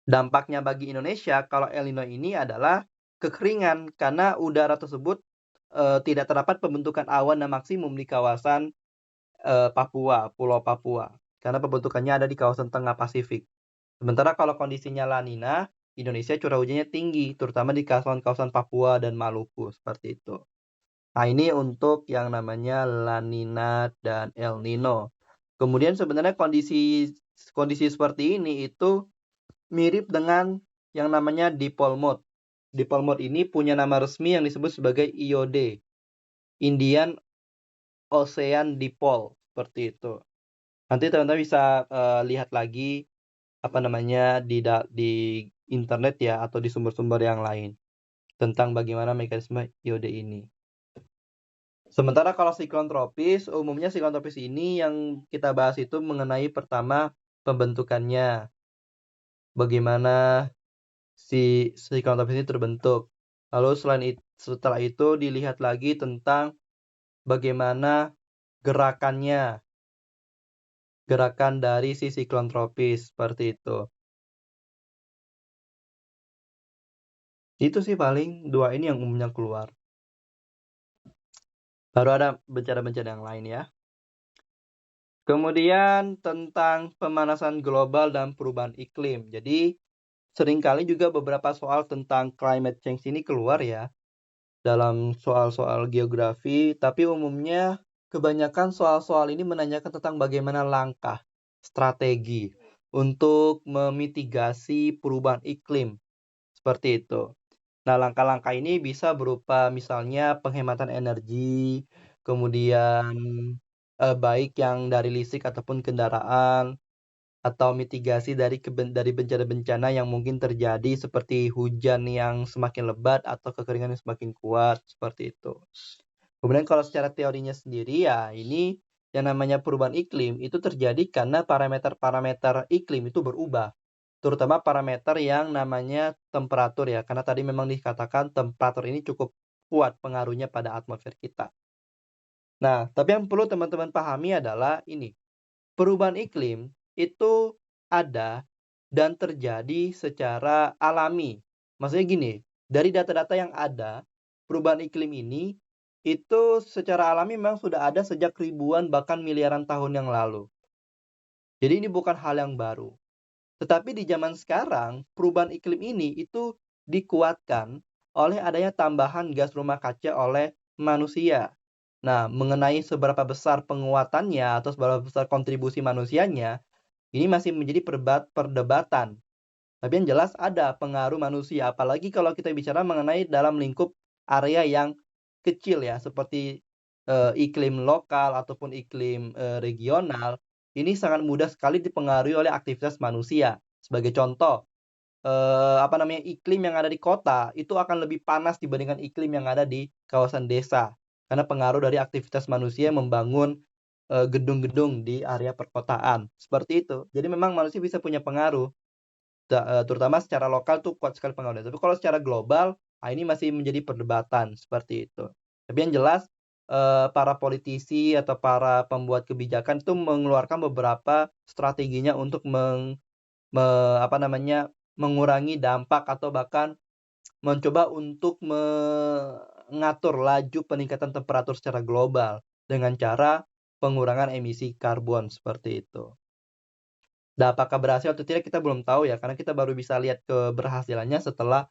S1: Dampaknya bagi Indonesia kalau El Nino ini adalah kekeringan karena udara tersebut tidak terdapat pembentukan awan dan maksimum di kawasan Papua, Pulau Papua, karena pembentukannya ada di kawasan tengah Pasifik. Sementara kalau kondisinya La Nina, Indonesia curah hujannya tinggi, terutama di kawasan-kawasan Papua dan Maluku, seperti itu. Nah, ini untuk yang namanya La Nina dan El Nino. Kemudian sebenarnya kondisi seperti ini itu mirip dengan yang namanya dipole mode. Dipole mode ini punya nama resmi yang disebut sebagai IOD, Indian Ocean Dipole, seperti itu. Nanti teman-teman bisa lihat lagi di internet ya, atau di sumber-sumber yang lain tentang bagaimana mekanisme IOD ini. Sementara kalau siklon tropis, umumnya siklon tropis ini yang kita bahas itu mengenai pertama pembentukannya. Bagaimana si siklon tropis ini terbentuk. Lalu setelah itu dilihat lagi tentang bagaimana gerakannya. Gerakan dari si siklon tropis, seperti itu. Itu sih paling dua ini yang umumnya keluar. Baru ada bencana-bencana yang lain ya. Kemudian tentang pemanasan global dan perubahan iklim. Jadi seringkali juga beberapa soal tentang climate change ini keluar ya dalam soal-soal geografi, tapi umumnya kebanyakan soal-soal ini menanyakan tentang bagaimana langkah, strategi untuk memitigasi perubahan iklim, seperti itu. Nah, langkah-langkah ini bisa berupa misalnya penghematan energi, kemudian baik yang dari listrik ataupun kendaraan, atau mitigasi dari bencana-bencana yang mungkin terjadi seperti hujan yang semakin lebat atau kekeringan yang semakin kuat, seperti itu. Kemudian kalau secara teorinya sendiri ya ini yang namanya perubahan iklim itu terjadi karena parameter-parameter iklim itu berubah. Terutama parameter yang namanya temperatur ya, karena tadi memang dikatakan temperatur ini cukup kuat pengaruhnya pada atmosfer kita. Nah, tapi yang perlu teman-teman pahami adalah ini, perubahan iklim itu ada dan terjadi secara alami. Maksudnya gini, dari data-data yang ada, perubahan iklim ini itu secara alami memang sudah ada sejak ribuan bahkan miliaran tahun yang lalu. Jadi ini bukan hal yang baru. Tetapi di zaman sekarang, perubahan iklim ini itu dikuatkan oleh adanya tambahan gas rumah kaca oleh manusia. Nah, mengenai seberapa besar penguatannya atau seberapa besar kontribusi manusianya, ini masih menjadi perdebatan. Tapi yang jelas ada pengaruh manusia, apalagi kalau kita bicara mengenai dalam lingkup area yang kecil ya, seperti iklim lokal ataupun iklim regional, ini sangat mudah sekali dipengaruhi oleh aktivitas manusia. Sebagai contoh, iklim yang ada di kota itu akan lebih panas dibandingkan iklim yang ada di kawasan desa, karena pengaruh dari aktivitas manusia membangun gedung-gedung di area perkotaan, seperti itu. Jadi memang manusia bisa punya pengaruh. terutama secara lokal tuh kuat sekali pengaruhnya. Tapi kalau secara global, ini masih menjadi perdebatan seperti itu. Tapi yang jelas, para politisi atau para pembuat kebijakan tuh mengeluarkan beberapa strateginya untuk mengurangi dampak atau bahkan mencoba untuk mengatur laju peningkatan temperatur secara global dengan cara pengurangan emisi karbon seperti itu. Dan apakah berhasil atau tidak kita belum tahu ya, karena kita baru bisa lihat keberhasilannya setelah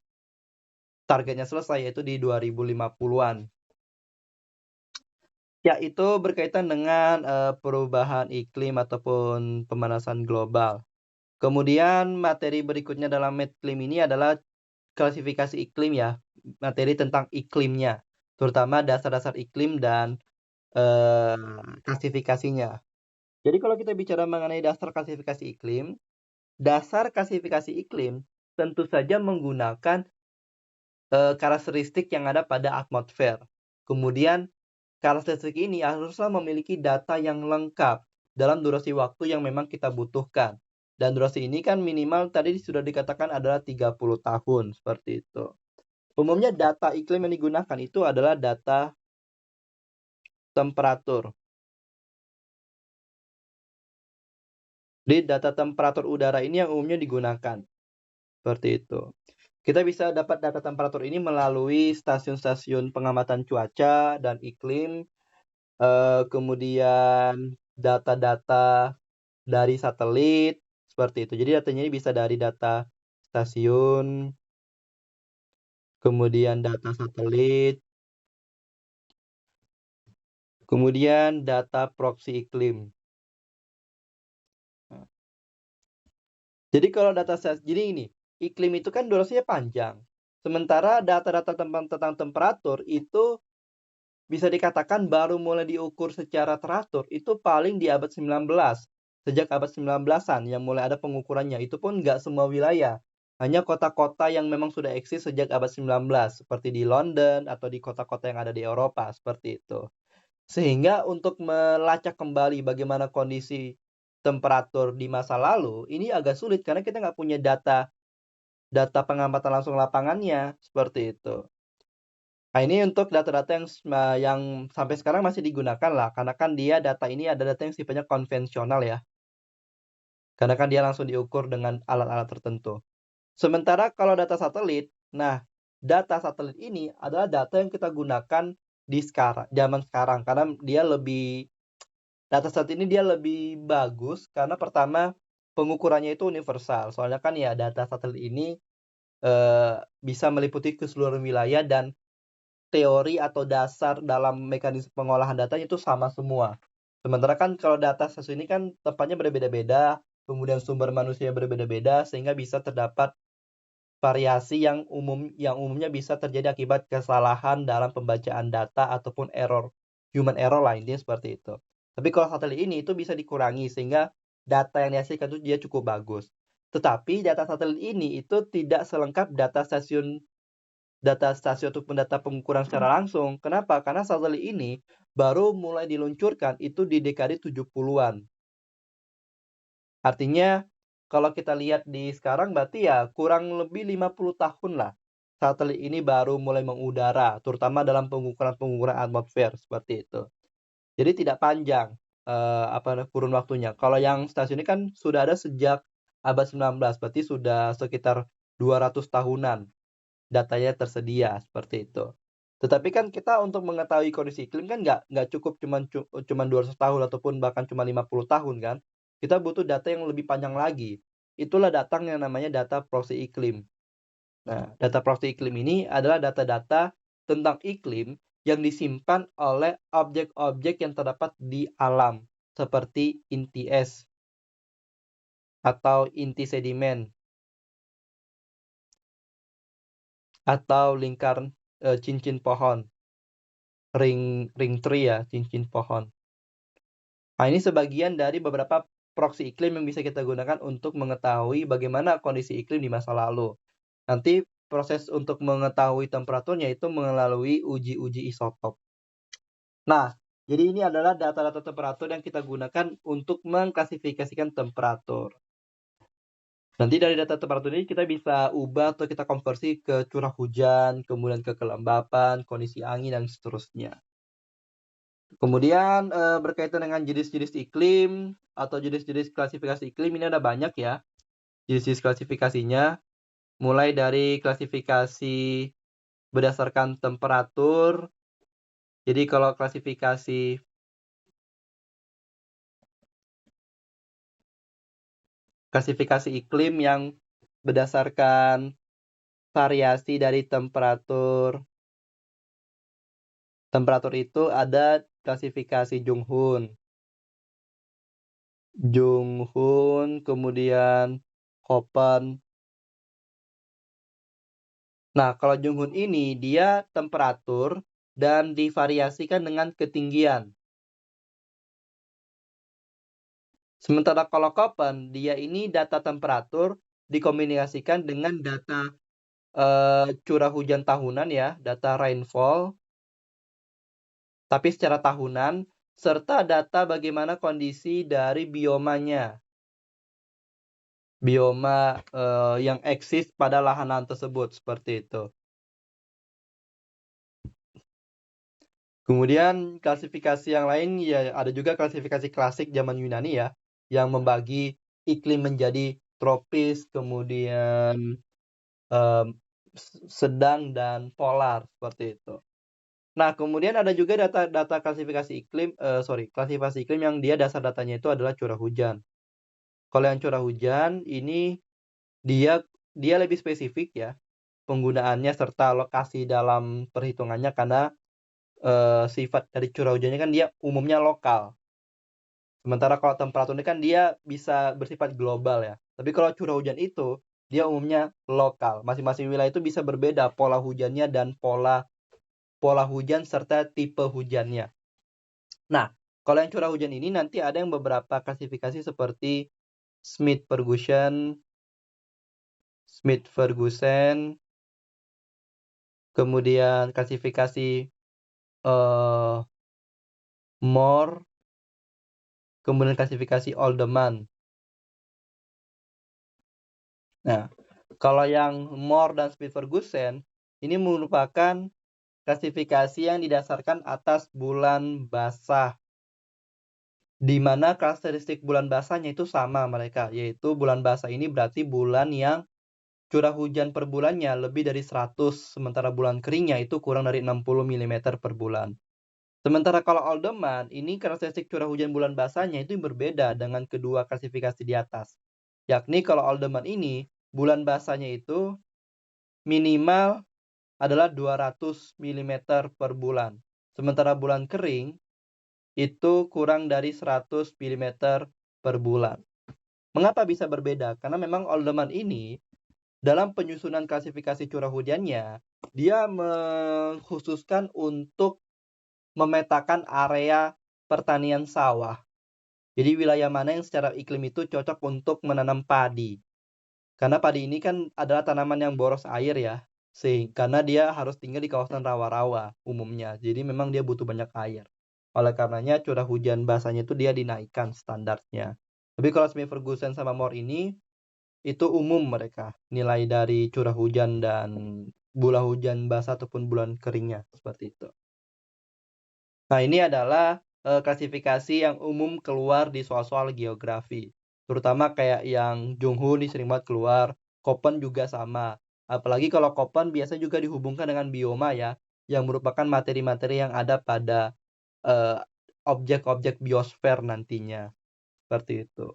S1: targetnya selesai, yaitu di 2050-an. Ya, itu berkaitan dengan perubahan iklim ataupun pemanasan global. Kemudian materi berikutnya dalam iklim ini adalah klasifikasi iklim ya, materi tentang iklimnya, terutama dasar-dasar iklim dan klasifikasinya. Jadi kalau kita bicara mengenai dasar klasifikasi iklim tentu saja menggunakan karakteristik yang ada pada atmosfer. Kemudian karakteristik ini haruslah memiliki data yang lengkap dalam durasi waktu yang memang kita butuhkan. Dan durasi ini kan minimal tadi sudah dikatakan adalah 30 tahun, seperti itu. Umumnya data iklim yang digunakan itu adalah data temperatur. Jadi data temperatur udara ini yang umumnya digunakan. Seperti itu. Kita bisa dapat data temperatur ini melalui stasiun-stasiun pengamatan cuaca dan iklim, kemudian data-data dari satelit, seperti itu. Jadi datanya ini bisa dari data stasiun, kemudian data satelit, kemudian data proksi iklim. Jadi kalau jadi ini, iklim itu kan durasinya panjang. Sementara data-data tentang temperatur itu bisa dikatakan baru mulai diukur secara teratur itu paling di abad 19. Sejak abad 19-an yang mulai ada pengukurannya. Itu pun nggak semua wilayah. Hanya kota-kota yang memang sudah eksis sejak abad 19. Seperti di London atau di kota-kota yang ada di Eropa. Seperti itu. Sehingga untuk melacak kembali bagaimana kondisi temperatur di masa lalu, ini agak sulit karena kita nggak punya data pengamatan langsung lapangannya. Seperti itu. Nah, ini untuk data-data yang sampai sekarang masih digunakan lah, karena kan dia data ini ada data yang sifatnya konvensional ya. Karena kan dia langsung diukur dengan alat-alat tertentu. Sementara kalau data satelit, nah data satelit ini adalah data yang kita gunakan di zaman sekarang karena data satelit ini dia lebih bagus karena pertama pengukurannya itu universal. Soalnya kan ya data satelit ini bisa meliputi keseluruhan wilayah dan teori atau dasar dalam mekanisme pengolahan datanya itu sama semua. Sementara kan kalau data stasiun ini kan tempatnya berbeda-beda, kemudian sumber manusia berbeda-beda sehingga bisa terdapat variasi yang umumnya bisa terjadi akibat kesalahan dalam pembacaan data ataupun human error lah intinya seperti itu. Tapi kalau satelit ini itu bisa dikurangi sehingga data yang dihasilkan itu dia cukup bagus. Tetapi data satelit ini itu tidak selengkap data stasiun ataupun data pengukuran secara langsung. Kenapa? Karena satelit ini baru mulai diluncurkan itu di dekade 70-an. Artinya kalau kita lihat di sekarang berarti ya kurang lebih 50 tahun lah satelit ini baru mulai mengudara, terutama dalam pengukuran atmosfer seperti itu. Jadi tidak panjang kurun waktunya. Kalau yang stasiun ini kan sudah ada sejak abad 19, berarti sudah sekitar 200 tahunan. Datanya tersedia seperti itu. Tetapi kan kita untuk mengetahui kondisi iklim kan nggak cukup cuman 200 tahun ataupun bahkan cuma 50 tahun kan. Kita butuh data yang lebih panjang lagi. Itulah data yang namanya data proksi iklim. Nah, data proksi iklim ini adalah data-data tentang iklim yang disimpan oleh objek-objek yang terdapat di alam seperti inti es atau inti sedimen atau lingkar cincin pohon, ring tree ya, cincin pohon. Nah, ini sebagian dari beberapa proksi iklim yang bisa kita gunakan untuk mengetahui bagaimana kondisi iklim di masa lalu. Nanti proses untuk mengetahui temperaturnya itu melalui uji-uji isotop. Nah, jadi ini adalah data-data temperatur yang kita gunakan untuk mengklasifikasikan temperatur. Nanti dari data temperatur ini kita bisa ubah atau kita konversi ke curah hujan, kemudian ke kelembapan, kondisi angin, dan seterusnya. Kemudian berkaitan dengan jenis-jenis iklim atau jenis-jenis klasifikasi iklim, ini ada banyak ya jenis-jenis klasifikasinya, mulai dari klasifikasi berdasarkan temperatur. Jadi kalau klasifikasi iklim yang berdasarkan variasi dari temperatur itu ada klasifikasi Junghun, kemudian Köppen. Nah, kalau Junghun ini dia temperatur dan divariasikan dengan ketinggian. Sementara kalau Köppen, dia ini data temperatur dikombinasikan dengan data curah hujan tahunan ya, data rainfall, tapi secara tahunan, serta data bagaimana kondisi dari biomanya. Bioma yang eksis pada lahan tersebut, seperti itu. Kemudian klasifikasi yang lain ya ada juga klasifikasi klasik zaman Yunani ya, yang membagi iklim menjadi tropis, kemudian sedang dan polar, seperti itu. Nah, kemudian ada juga data klasifikasi iklim, klasifikasi iklim yang dia dasar datanya itu adalah curah hujan. Kalau yang curah hujan ini dia lebih spesifik ya penggunaannya serta lokasi dalam perhitungannya, karena sifat dari curah hujannya kan dia umumnya lokal. Sementara kalau temperatur ini kan dia bisa bersifat global ya. Tapi kalau curah hujan itu dia umumnya lokal. Masing-masing wilayah itu bisa berbeda pola hujannya dan pola hujan serta tipe hujannya. Nah, kalau yang curah hujan ini nanti ada yang beberapa klasifikasi seperti Smith-Ferguson, kemudian klasifikasi Moore, kemudian klasifikasi Alderman. Nah, kalau yang Moore dan Smith-Ferguson ini merupakan klasifikasi yang didasarkan atas bulan basah, di mana karakteristik bulan basahnya itu sama mereka, yaitu bulan basah ini berarti bulan yang curah hujan per bulannya lebih dari 100, sementara bulan keringnya itu kurang dari 60 mm per bulan. Sementara kalau Alderman, ini karakteristik curah hujan bulan basahnya itu berbeda dengan kedua klasifikasi di atas. Yakni kalau Alderman ini, bulan basahnya itu minimal adalah 200 mm per bulan. Sementara bulan kering itu kurang dari 100 mm per bulan. Mengapa bisa berbeda? Karena memang Alderman ini dalam penyusunan klasifikasi curah hujannya, dia mengkhususkan untuk memetakan area pertanian sawah. Jadi wilayah mana yang secara iklim itu cocok untuk menanam padi. Karena padi ini kan adalah tanaman yang boros air ya. Karena dia harus tinggal di kawasan rawa-rawa umumnya. Jadi memang dia butuh banyak air. Oleh karenanya curah hujan basahnya itu dia dinaikkan standarnya. Tapi kalau Smith-Ferguson sama Moore ini itu umum mereka nilai dari curah hujan dan bulan hujan basah ataupun bulan keringnya, seperti itu. Nah, ini adalah klasifikasi yang umum keluar di soal-soal geografi. Terutama kayak yang Junghun sering banget keluar, Köppen juga sama. Apalagi kalau Köppen biasa juga dihubungkan dengan bioma ya, yang merupakan materi-materi yang ada pada objek-objek biosfer nantinya. Seperti itu.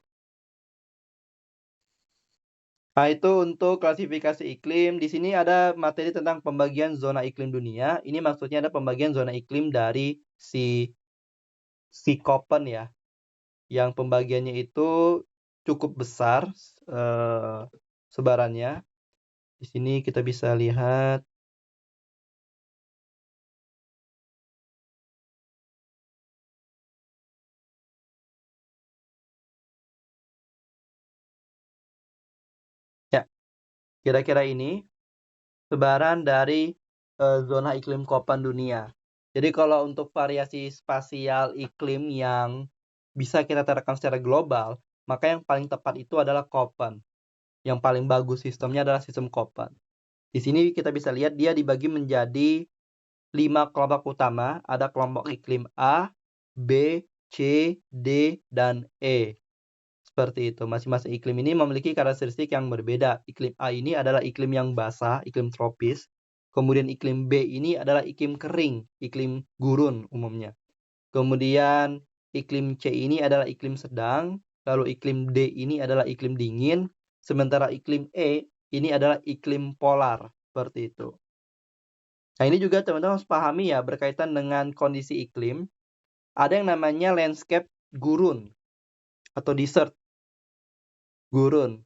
S1: Nah, itu untuk klasifikasi iklim. Di sini ada materi tentang pembagian zona iklim dunia. Ini maksudnya ada pembagian zona iklim dari si Köppen ya. Yang pembagiannya itu cukup besar sebarannya. Di sini kita bisa lihat. Ya, kira-kira ini sebaran dari zona iklim Köppen dunia. Jadi kalau untuk variasi spasial iklim yang bisa kita terapkan secara global, maka yang paling tepat itu adalah Köppen. yang paling bagus sistemnya adalah sistem Köppen. Di sini kita bisa lihat dia dibagi menjadi 5 kelompok utama, ada kelompok iklim A, B, C, D, dan E. Seperti itu. Masing-masing iklim ini memiliki karakteristik yang berbeda. Iklim A ini adalah iklim yang basah, iklim tropis. Kemudian iklim B ini adalah iklim kering, iklim gurun umumnya. Kemudian iklim C ini adalah iklim sedang, lalu iklim D ini adalah iklim dingin, sementara iklim E ini adalah iklim polar, seperti itu. Nah, ini juga teman-teman harus pahami ya, berkaitan dengan kondisi iklim. Ada yang namanya landscape gurun atau desert. Gurun.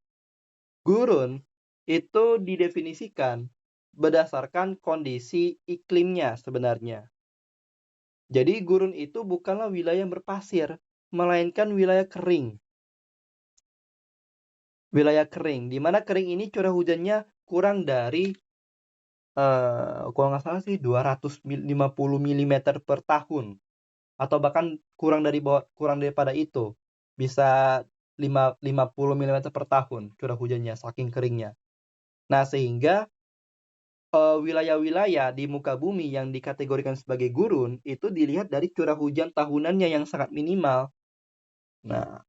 S1: Gurun itu didefinisikan berdasarkan kondisi iklimnya sebenarnya. Jadi gurun itu bukanlah wilayah yang berpasir, melainkan wilayah kering. Wilayah kering, di mana kering ini curah hujannya kurang dari kalau nggak salah sih 250 mm per tahun, atau bahkan kurang daripada itu, bisa 50 mm per tahun curah hujannya saking keringnya. Nah, sehingga wilayah-wilayah di muka bumi yang dikategorikan sebagai gurun itu dilihat dari curah hujan tahunannya yang sangat minimal. Nah,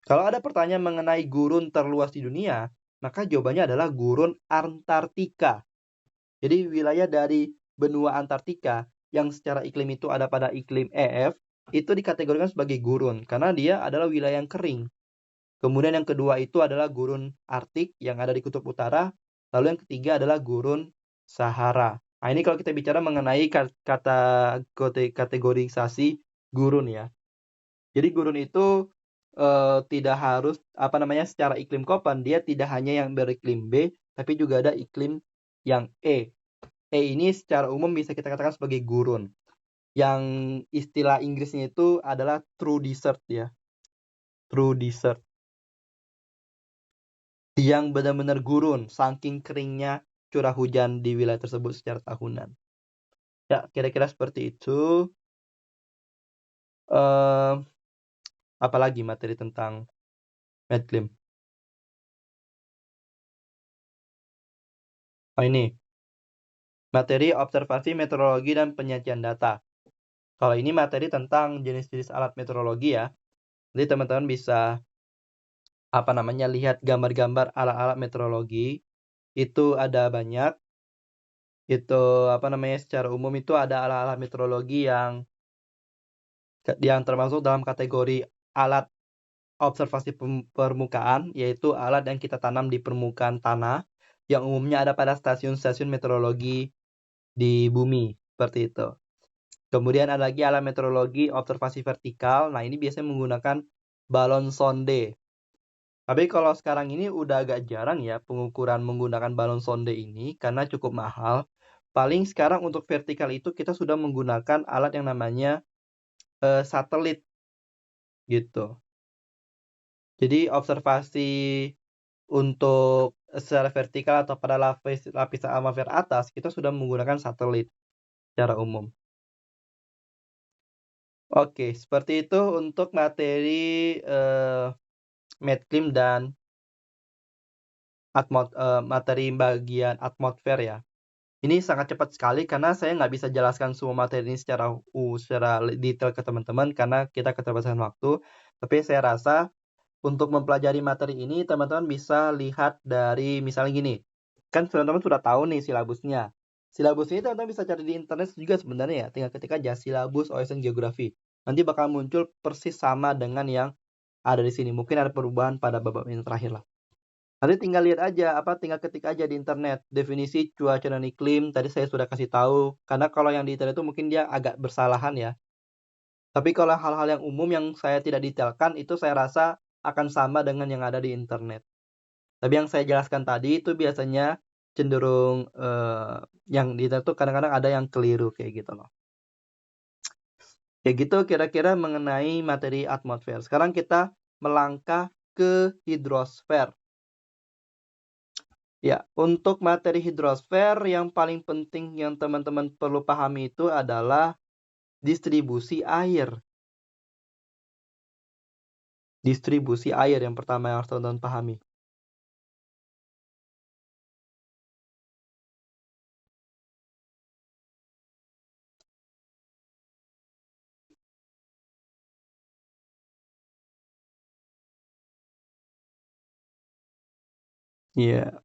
S1: kalau ada pertanyaan mengenai gurun terluas di dunia, maka jawabannya adalah gurun Antartika. Jadi wilayah dari benua Antartika yang secara iklim itu ada pada iklim EF, itu dikategorikan sebagai gurun karena dia adalah wilayah yang kering. Kemudian yang kedua itu adalah gurun Arktik yang ada di kutub utara. Lalu yang ketiga adalah gurun Sahara. Nah, ini kalau kita bicara mengenai kategorisasi gurun ya. Jadi gurun itu tidak harus secara iklim Köppen dia tidak hanya yang beriklim B, tapi juga ada iklim yang E. E ini secara umum bisa kita katakan sebagai gurun. Yang istilah Inggrisnya itu adalah true desert ya. True desert. Yang benar-benar gurun, saking keringnya curah hujan di wilayah tersebut secara tahunan. Ya, kira-kira seperti itu. Apalagi materi tentang medclim? Oh, ini. Materi observasi meteorologi dan penyajian data. Kalau ini materi tentang jenis-jenis alat meteorologi ya. Jadi teman-teman bisa lihat gambar-gambar alat-alat meteorologi. Itu ada banyak. Itu secara umum itu ada alat-alat meteorologi yang termasuk dalam kategori alat observasi permukaan, yaitu alat yang kita tanam di permukaan tanah yang umumnya ada pada stasiun-stasiun meteorologi di bumi, seperti itu. Kemudian ada lagi alat meteorologi observasi vertikal. Nah, ini biasanya menggunakan balon sonde. Tapi kalau sekarang ini udah agak jarang ya pengukuran menggunakan balon sonde ini karena cukup mahal. Paling sekarang untuk vertikal itu kita sudah menggunakan alat yang namanya satelit gitu. Jadi observasi untuk secara vertikal atau pada lapisan atmosfer atas kita sudah menggunakan satelit secara umum. Oke, seperti itu untuk materi medclim dan materi bagian atmosfer ya. Ini sangat cepat sekali karena saya nggak bisa jelaskan semua materi ini secara detail ke teman-teman karena kita keterbatasan waktu. Tapi saya rasa untuk mempelajari materi ini teman-teman bisa lihat dari misalnya gini. Kan teman-teman sudah tahu nih silabusnya. Silabus ini teman-teman bisa cari di internet juga sebenarnya ya. Tinggal ketik aja silabus OSN Geografi. Nanti bakal muncul persis sama dengan yang ada di sini. Mungkin ada perubahan pada bab yang terakhir lah. Nanti tinggal lihat aja, tinggal ketik aja di internet definisi cuaca dan iklim. Tadi saya sudah kasih tahu. Karena kalau yang di internet itu mungkin dia agak bersalahan ya. Tapi kalau hal-hal yang umum yang saya tidak detailkan itu saya rasa akan sama dengan yang ada di internet. Tapi yang saya jelaskan tadi itu biasanya cenderung yang di internet itu kadang-kadang ada yang keliru kayak gitu loh. Kayak gitu kira-kira mengenai materi atmosfer. Sekarang kita melangkah ke hidrosfer. Ya, untuk materi hidrosfer yang paling penting yang teman-teman perlu pahami itu adalah distribusi air. Distribusi air yang pertama yang harus teman-teman pahami. Iya.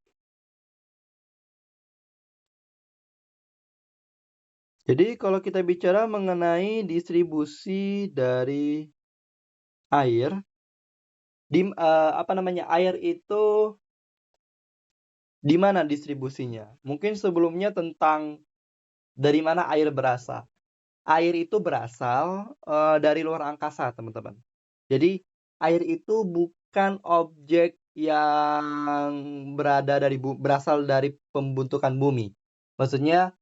S1: Jadi kalau kita bicara mengenai distribusi dari air, air itu di mana distribusinya? Mungkin sebelumnya tentang dari mana air berasal. Air itu berasal dari luar angkasa, teman-teman. Jadi air itu bukan objek yang berasal dari pembentukan bumi. Maksudnya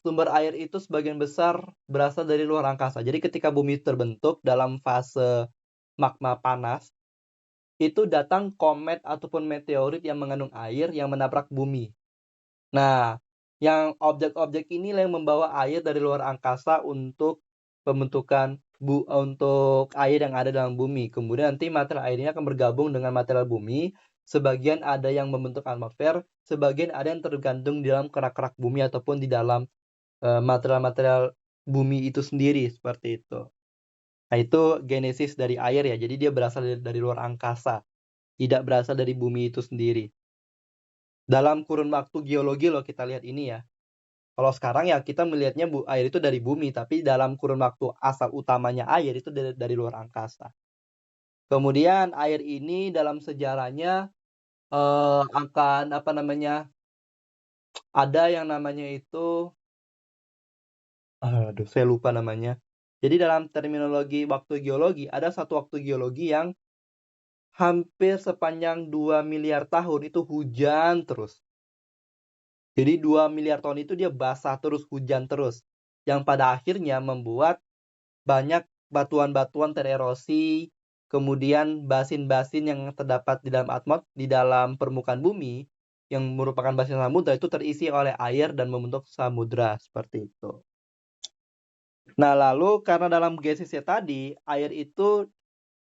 S1: sumber air itu sebagian besar berasal dari luar angkasa. Jadi ketika bumi terbentuk dalam fase magma panas, itu datang komet ataupun meteorit yang mengandung air yang menabrak bumi. Nah, yang objek-objek inilah yang membawa air dari luar angkasa untuk pembentukan untuk air yang ada dalam bumi. Kemudian nanti material airnya akan bergabung dengan material bumi. Sebagian ada yang membentuk atmosfer, sebagian ada yang tergantung di dalam kerak-kerak bumi ataupun di dalam material-material bumi itu sendiri, seperti itu. Nah, itu genesis dari air ya. Jadi dia berasal dari luar angkasa, tidak berasal dari bumi itu sendiri. Dalam kurun waktu geologi loh kita lihat ini ya. Kalau sekarang ya kita melihatnya air itu dari bumi, tapi dalam kurun waktu asal utamanya air itu dari luar angkasa. Kemudian air ini dalam sejarahnya akan ada yang namanya itu, aduh saya lupa namanya. Jadi dalam terminologi waktu geologi, ada satu waktu geologi yang hampir sepanjang 2 miliar tahun itu hujan terus. Jadi 2 miliar tahun itu dia basah terus, hujan terus. Yang pada akhirnya membuat banyak batuan-batuan tererosi, kemudian basin-basin yang terdapat di dalam permukaan bumi yang merupakan basin samudra itu terisi oleh air dan membentuk samudra seperti itu. Nah, lalu karena dalam genesisnya tadi, air itu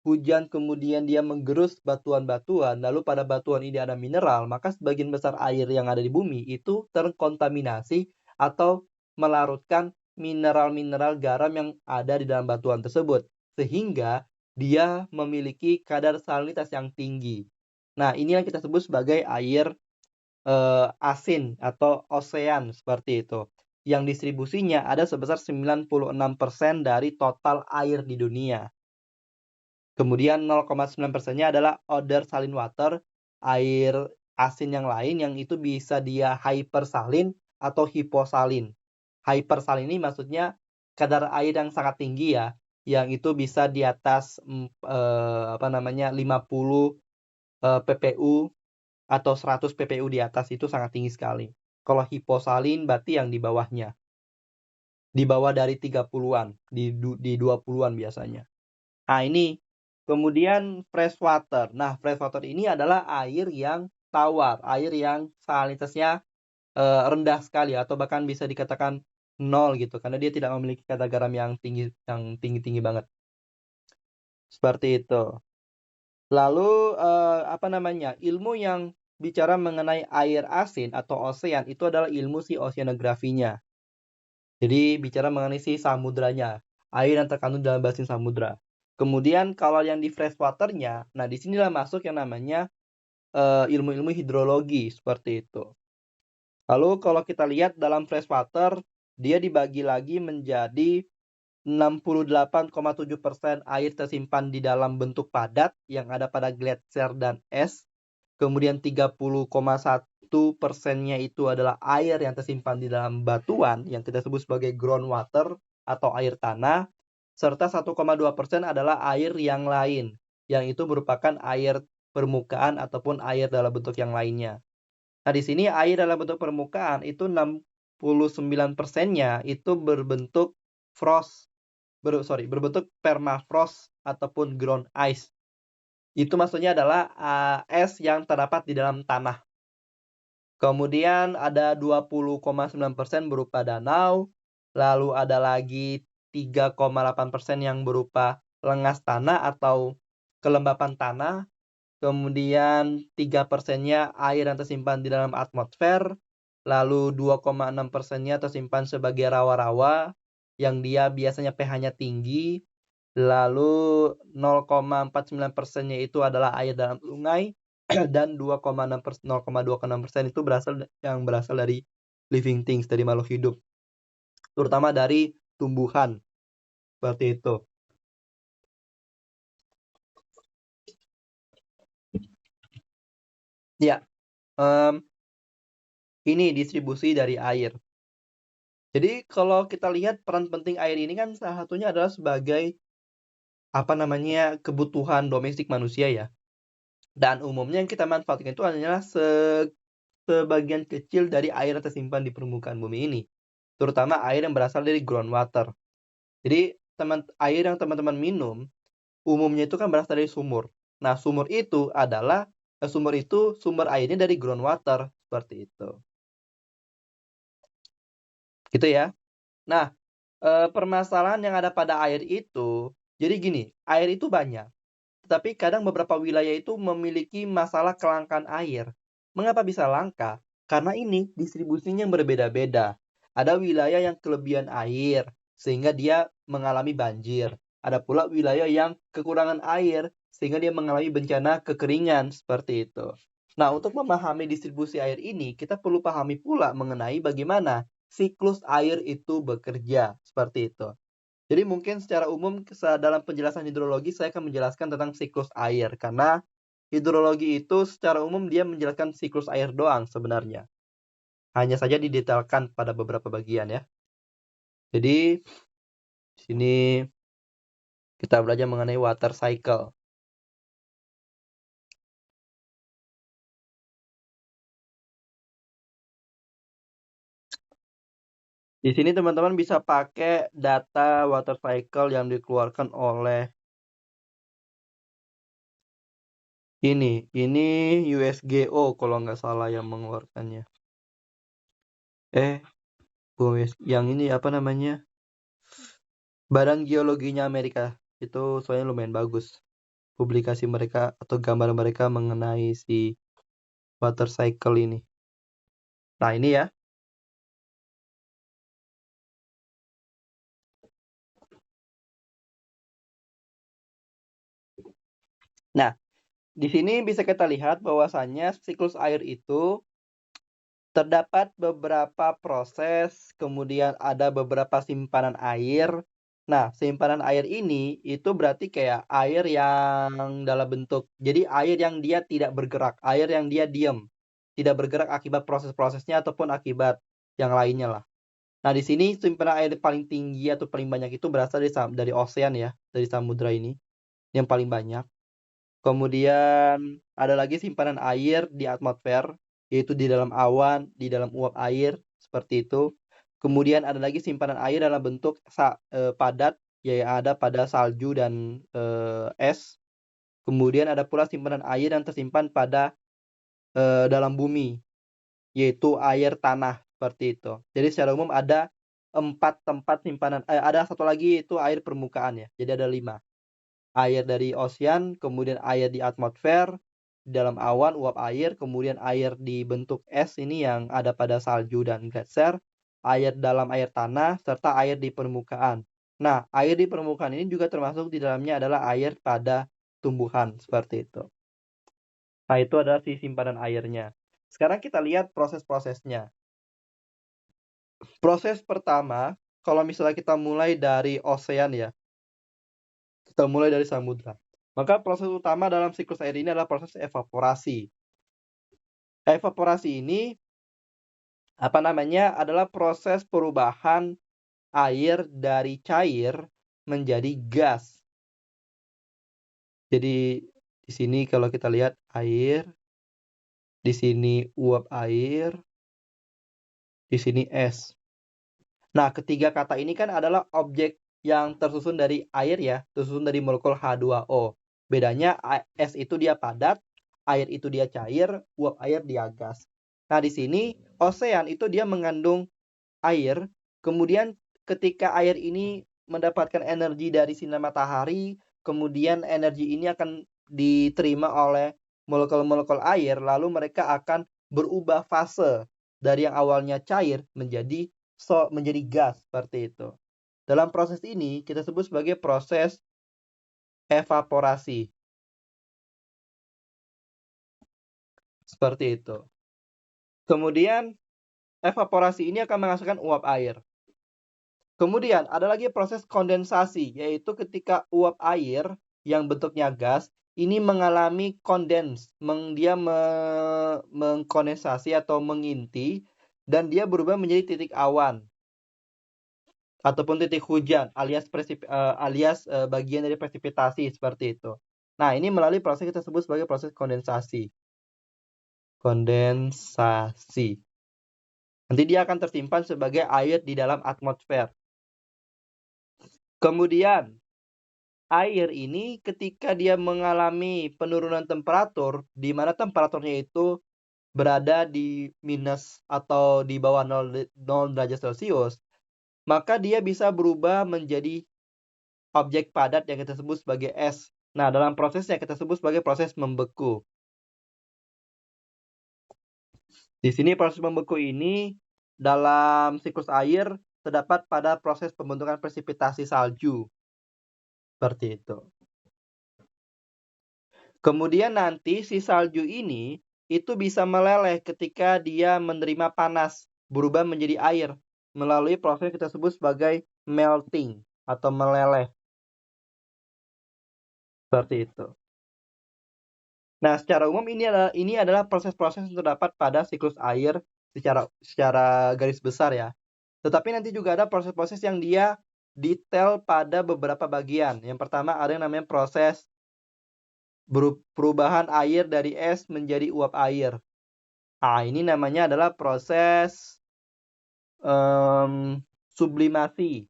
S1: hujan kemudian dia menggerus batuan-batuan, lalu pada batuan ini ada mineral, maka sebagian besar air yang ada di bumi itu terkontaminasi atau melarutkan mineral-mineral garam yang ada di dalam batuan tersebut, sehingga dia memiliki kadar salinitas yang tinggi. Nah, ini yang kita sebut sebagai air asin atau osean seperti itu. Yang distribusinya ada sebesar 96% dari total air di dunia. Kemudian 0,9%-nya adalah other saline water, air asin yang lain yang itu bisa dia hypersalin atau hiposalin. Hypersalin ini maksudnya kadar air yang sangat tinggi ya, yang itu bisa di atas 50 PPU atau 100 PPU di atas, itu sangat tinggi sekali. Kalau hiposalin berarti yang di bawahnya. Di bawah dari 30-an, di 20-an biasanya. Nah, ini kemudian fresh water. Nah, fresh water ini adalah air yang tawar, air yang salinitasnya rendah sekali atau bahkan bisa dikatakan nol gitu, karena dia tidak memiliki kadar garam yang tinggi banget. Seperti itu. Lalu ilmu yang bicara mengenai air asin atau osean itu adalah ilmu si oceanografinya. Jadi bicara mengenai si samudranya, air yang terkandung dalam basin samudra. Kemudian kalau yang di freshwater-nya, nah disinilah masuk yang namanya ilmu-ilmu hidrologi seperti itu. Lalu kalau kita lihat dalam freshwater, dia dibagi lagi menjadi 68,7% air tersimpan di dalam bentuk padat yang ada pada gletser dan es. Kemudian 30,1%-nya itu adalah air yang tersimpan di dalam batuan yang kita sebut sebagai groundwater atau air tanah. Serta 1,2% adalah air yang lain, yang itu merupakan air permukaan ataupun air dalam bentuk yang lainnya. Nah, di sini air dalam bentuk permukaan itu 69%-nya itu berbentuk berbentuk permafrost ataupun ground ice. Itu maksudnya adalah es yang terdapat di dalam tanah. Kemudian ada 20,9% berupa danau, lalu ada lagi 3,8% yang berupa lengas tanah atau kelembapan tanah. Kemudian 3%-nya air yang tersimpan di dalam atmosfer, lalu 2,6%-nya tersimpan sebagai rawa-rawa yang dia biasanya pH-nya tinggi, lalu 0,49%-nya itu adalah air dalam sungai, dan 0,26% itu berasal dari living things, dari makhluk hidup, terutama dari tumbuhan, seperti itu. Ya, ini distribusi dari air. Jadi kalau kita lihat peran penting air ini kan salah satunya adalah sebagai kebutuhan domestik manusia ya. Dan umumnya yang kita manfaatkan itu hanyalah sebagian kecil dari air yang tersimpan di permukaan bumi ini, terutama air yang berasal dari groundwater. Jadi air yang teman-teman minum umumnya itu kan berasal dari sumur. Nah, sumur itu sumber airnya dari groundwater, seperti itu. Gitu ya. Nah, permasalahan yang ada pada air itu, jadi gini, air itu banyak, tetapi kadang beberapa wilayah itu memiliki masalah kelangkaan air. Mengapa bisa langka? Karena ini distribusinya berbeda-beda. Ada wilayah yang kelebihan air, sehingga dia mengalami banjir. Ada pula wilayah yang kekurangan air, sehingga dia mengalami bencana kekeringan, seperti itu. Nah, untuk memahami distribusi air ini, kita perlu pahami pula mengenai bagaimana siklus air itu bekerja, seperti itu. Jadi mungkin secara umum dalam penjelasan hidrologi saya akan menjelaskan tentang siklus air, karena hidrologi itu secara umum dia menjelaskan siklus air doang sebenarnya. Hanya saja didetailkan pada beberapa bagian ya. Jadi di sini kita belajar mengenai water cycle. Di sini teman-teman bisa pakai data water cycle yang dikeluarkan oleh ini USGO kalau nggak salah yang mengeluarkannya. Yang ini apa namanya? Badan Geologinya Amerika. Itu soalnya lumayan bagus. Publikasi mereka atau gambar mereka mengenai si water cycle ini. Nah, ini ya. Nah, di sini bisa kita lihat bahwasannya siklus air itu terdapat beberapa proses, kemudian ada beberapa simpanan air. Nah, simpanan air ini itu berarti kayak air yang dalam bentuk, jadi air yang dia tidak bergerak, air yang dia diam, tidak bergerak akibat proses-prosesnya ataupun akibat yang lainnya lah. Nah, di sini simpanan air paling tinggi atau paling banyak itu berasal dari ocean ya, dari samudra ini yang paling banyak. Kemudian ada lagi simpanan air di atmosfer, yaitu di dalam awan, di dalam uap air, seperti itu. Kemudian ada lagi simpanan air dalam bentuk padat, yang ada pada salju dan es. Kemudian ada pula simpanan air yang tersimpan pada dalam bumi, yaitu air tanah, seperti itu. Jadi secara umum ada 4 tempat simpanan, ada satu lagi itu air permukaan ya, jadi ada 5. Air dari ocean, kemudian air di atmosfer, di dalam awan, uap air, kemudian air di bentuk es ini yang ada pada salju dan gletser, air dalam air tanah, serta air di permukaan. Nah, air di permukaan ini juga termasuk di dalamnya adalah air pada tumbuhan, seperti itu. Nah, itu adalah si simpanan airnya. Sekarang kita lihat proses-prosesnya. Proses pertama, kalau misalnya kita mulai dari ocean ya, kita mulai dari samudra. Maka proses utama dalam siklus air ini adalah proses evaporasi. Evaporasi ini adalah proses perubahan air dari cair menjadi gas. Jadi di sini kalau kita lihat air, di sini uap air, di sini es. Nah, ketiga kata ini kan adalah objek yang tersusun dari air ya, tersusun dari molekul H2O. Bedanya es itu dia padat, air itu dia cair, uap air dia gas. Nah, di sini ocean itu dia mengandung air, kemudian ketika air ini mendapatkan energi dari sinar matahari, kemudian energi ini akan diterima oleh molekul-molekul air, lalu mereka akan berubah fase dari yang awalnya cair menjadi gas, seperti itu. Dalam proses ini kita sebut sebagai proses evaporasi. Seperti itu. Kemudian evaporasi ini akan menghasilkan uap air. Kemudian ada lagi proses kondensasi, yaitu ketika uap air yang bentuknya gas ini mengalami dia mengkondensasi atau menginti dan dia berubah menjadi titik awan ataupun titik hujan alias bagian dari presipitasi seperti itu. Nah, ini melalui proses kita sebut sebagai proses kondensasi. Kondensasi. Nanti dia akan tersimpan sebagai air di dalam atmosfer. Kemudian, air ini ketika dia mengalami penurunan temperatur, di mana temperaturnya itu berada di minus atau di bawah 0 derajat Celcius, maka dia bisa berubah menjadi objek padat yang kita sebut sebagai es. Nah, dalam prosesnya kita sebut sebagai proses membeku. Di sini proses membeku ini dalam siklus air terdapat pada proses pembentukan presipitasi salju. Seperti itu. Kemudian nanti si salju ini itu bisa meleleh ketika dia menerima panas, berubah menjadi air melalui proses kita sebut sebagai melting atau meleleh. Seperti itu. Nah, secara umum ini adalah proses-proses yang terdapat pada siklus air secara garis besar ya. Tetapi nanti juga ada proses-proses yang dia detail pada beberapa bagian. Yang pertama ada yang namanya proses perubahan air dari es menjadi uap air. Nah, ini namanya adalah proses sublimasi.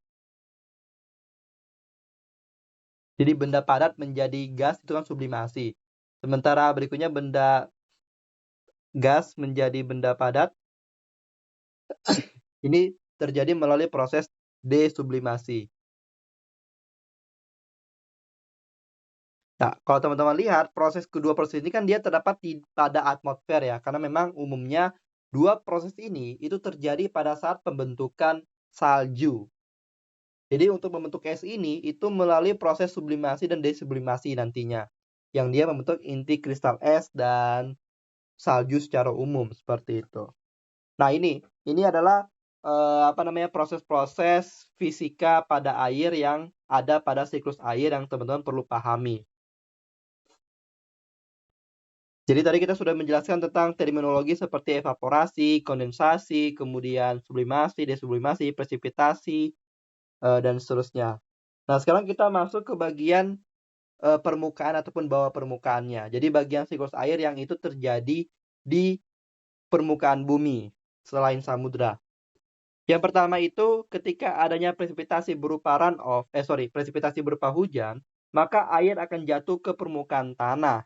S1: Jadi benda padat menjadi gas itu kan sublimasi. Sementara berikutnya benda gas menjadi benda padat ini terjadi melalui proses desublimasi. Nah, kalau teman-teman lihat kedua proses ini kan dia terdapat pada atmosfer ya, karena memang umumnya dua proses ini itu terjadi pada saat pembentukan salju. Jadi untuk membentuk es ini itu melalui proses sublimasi dan desublimasi nantinya, yang dia membentuk inti kristal es dan salju secara umum seperti itu. Nah, ini adalah proses-proses fisika pada air yang ada pada siklus air yang teman-teman perlu pahami. Jadi tadi kita sudah menjelaskan tentang terminologi seperti evaporasi, kondensasi, kemudian sublimasi, desublimasi, presipitasi, dan seterusnya. Nah, sekarang kita masuk ke bagian permukaan ataupun bawah permukaannya. Jadi bagian siklus air yang itu terjadi di permukaan bumi selain samudra. Yang pertama itu ketika adanya presipitasi berupa presipitasi berupa hujan, maka air akan jatuh ke permukaan tanah.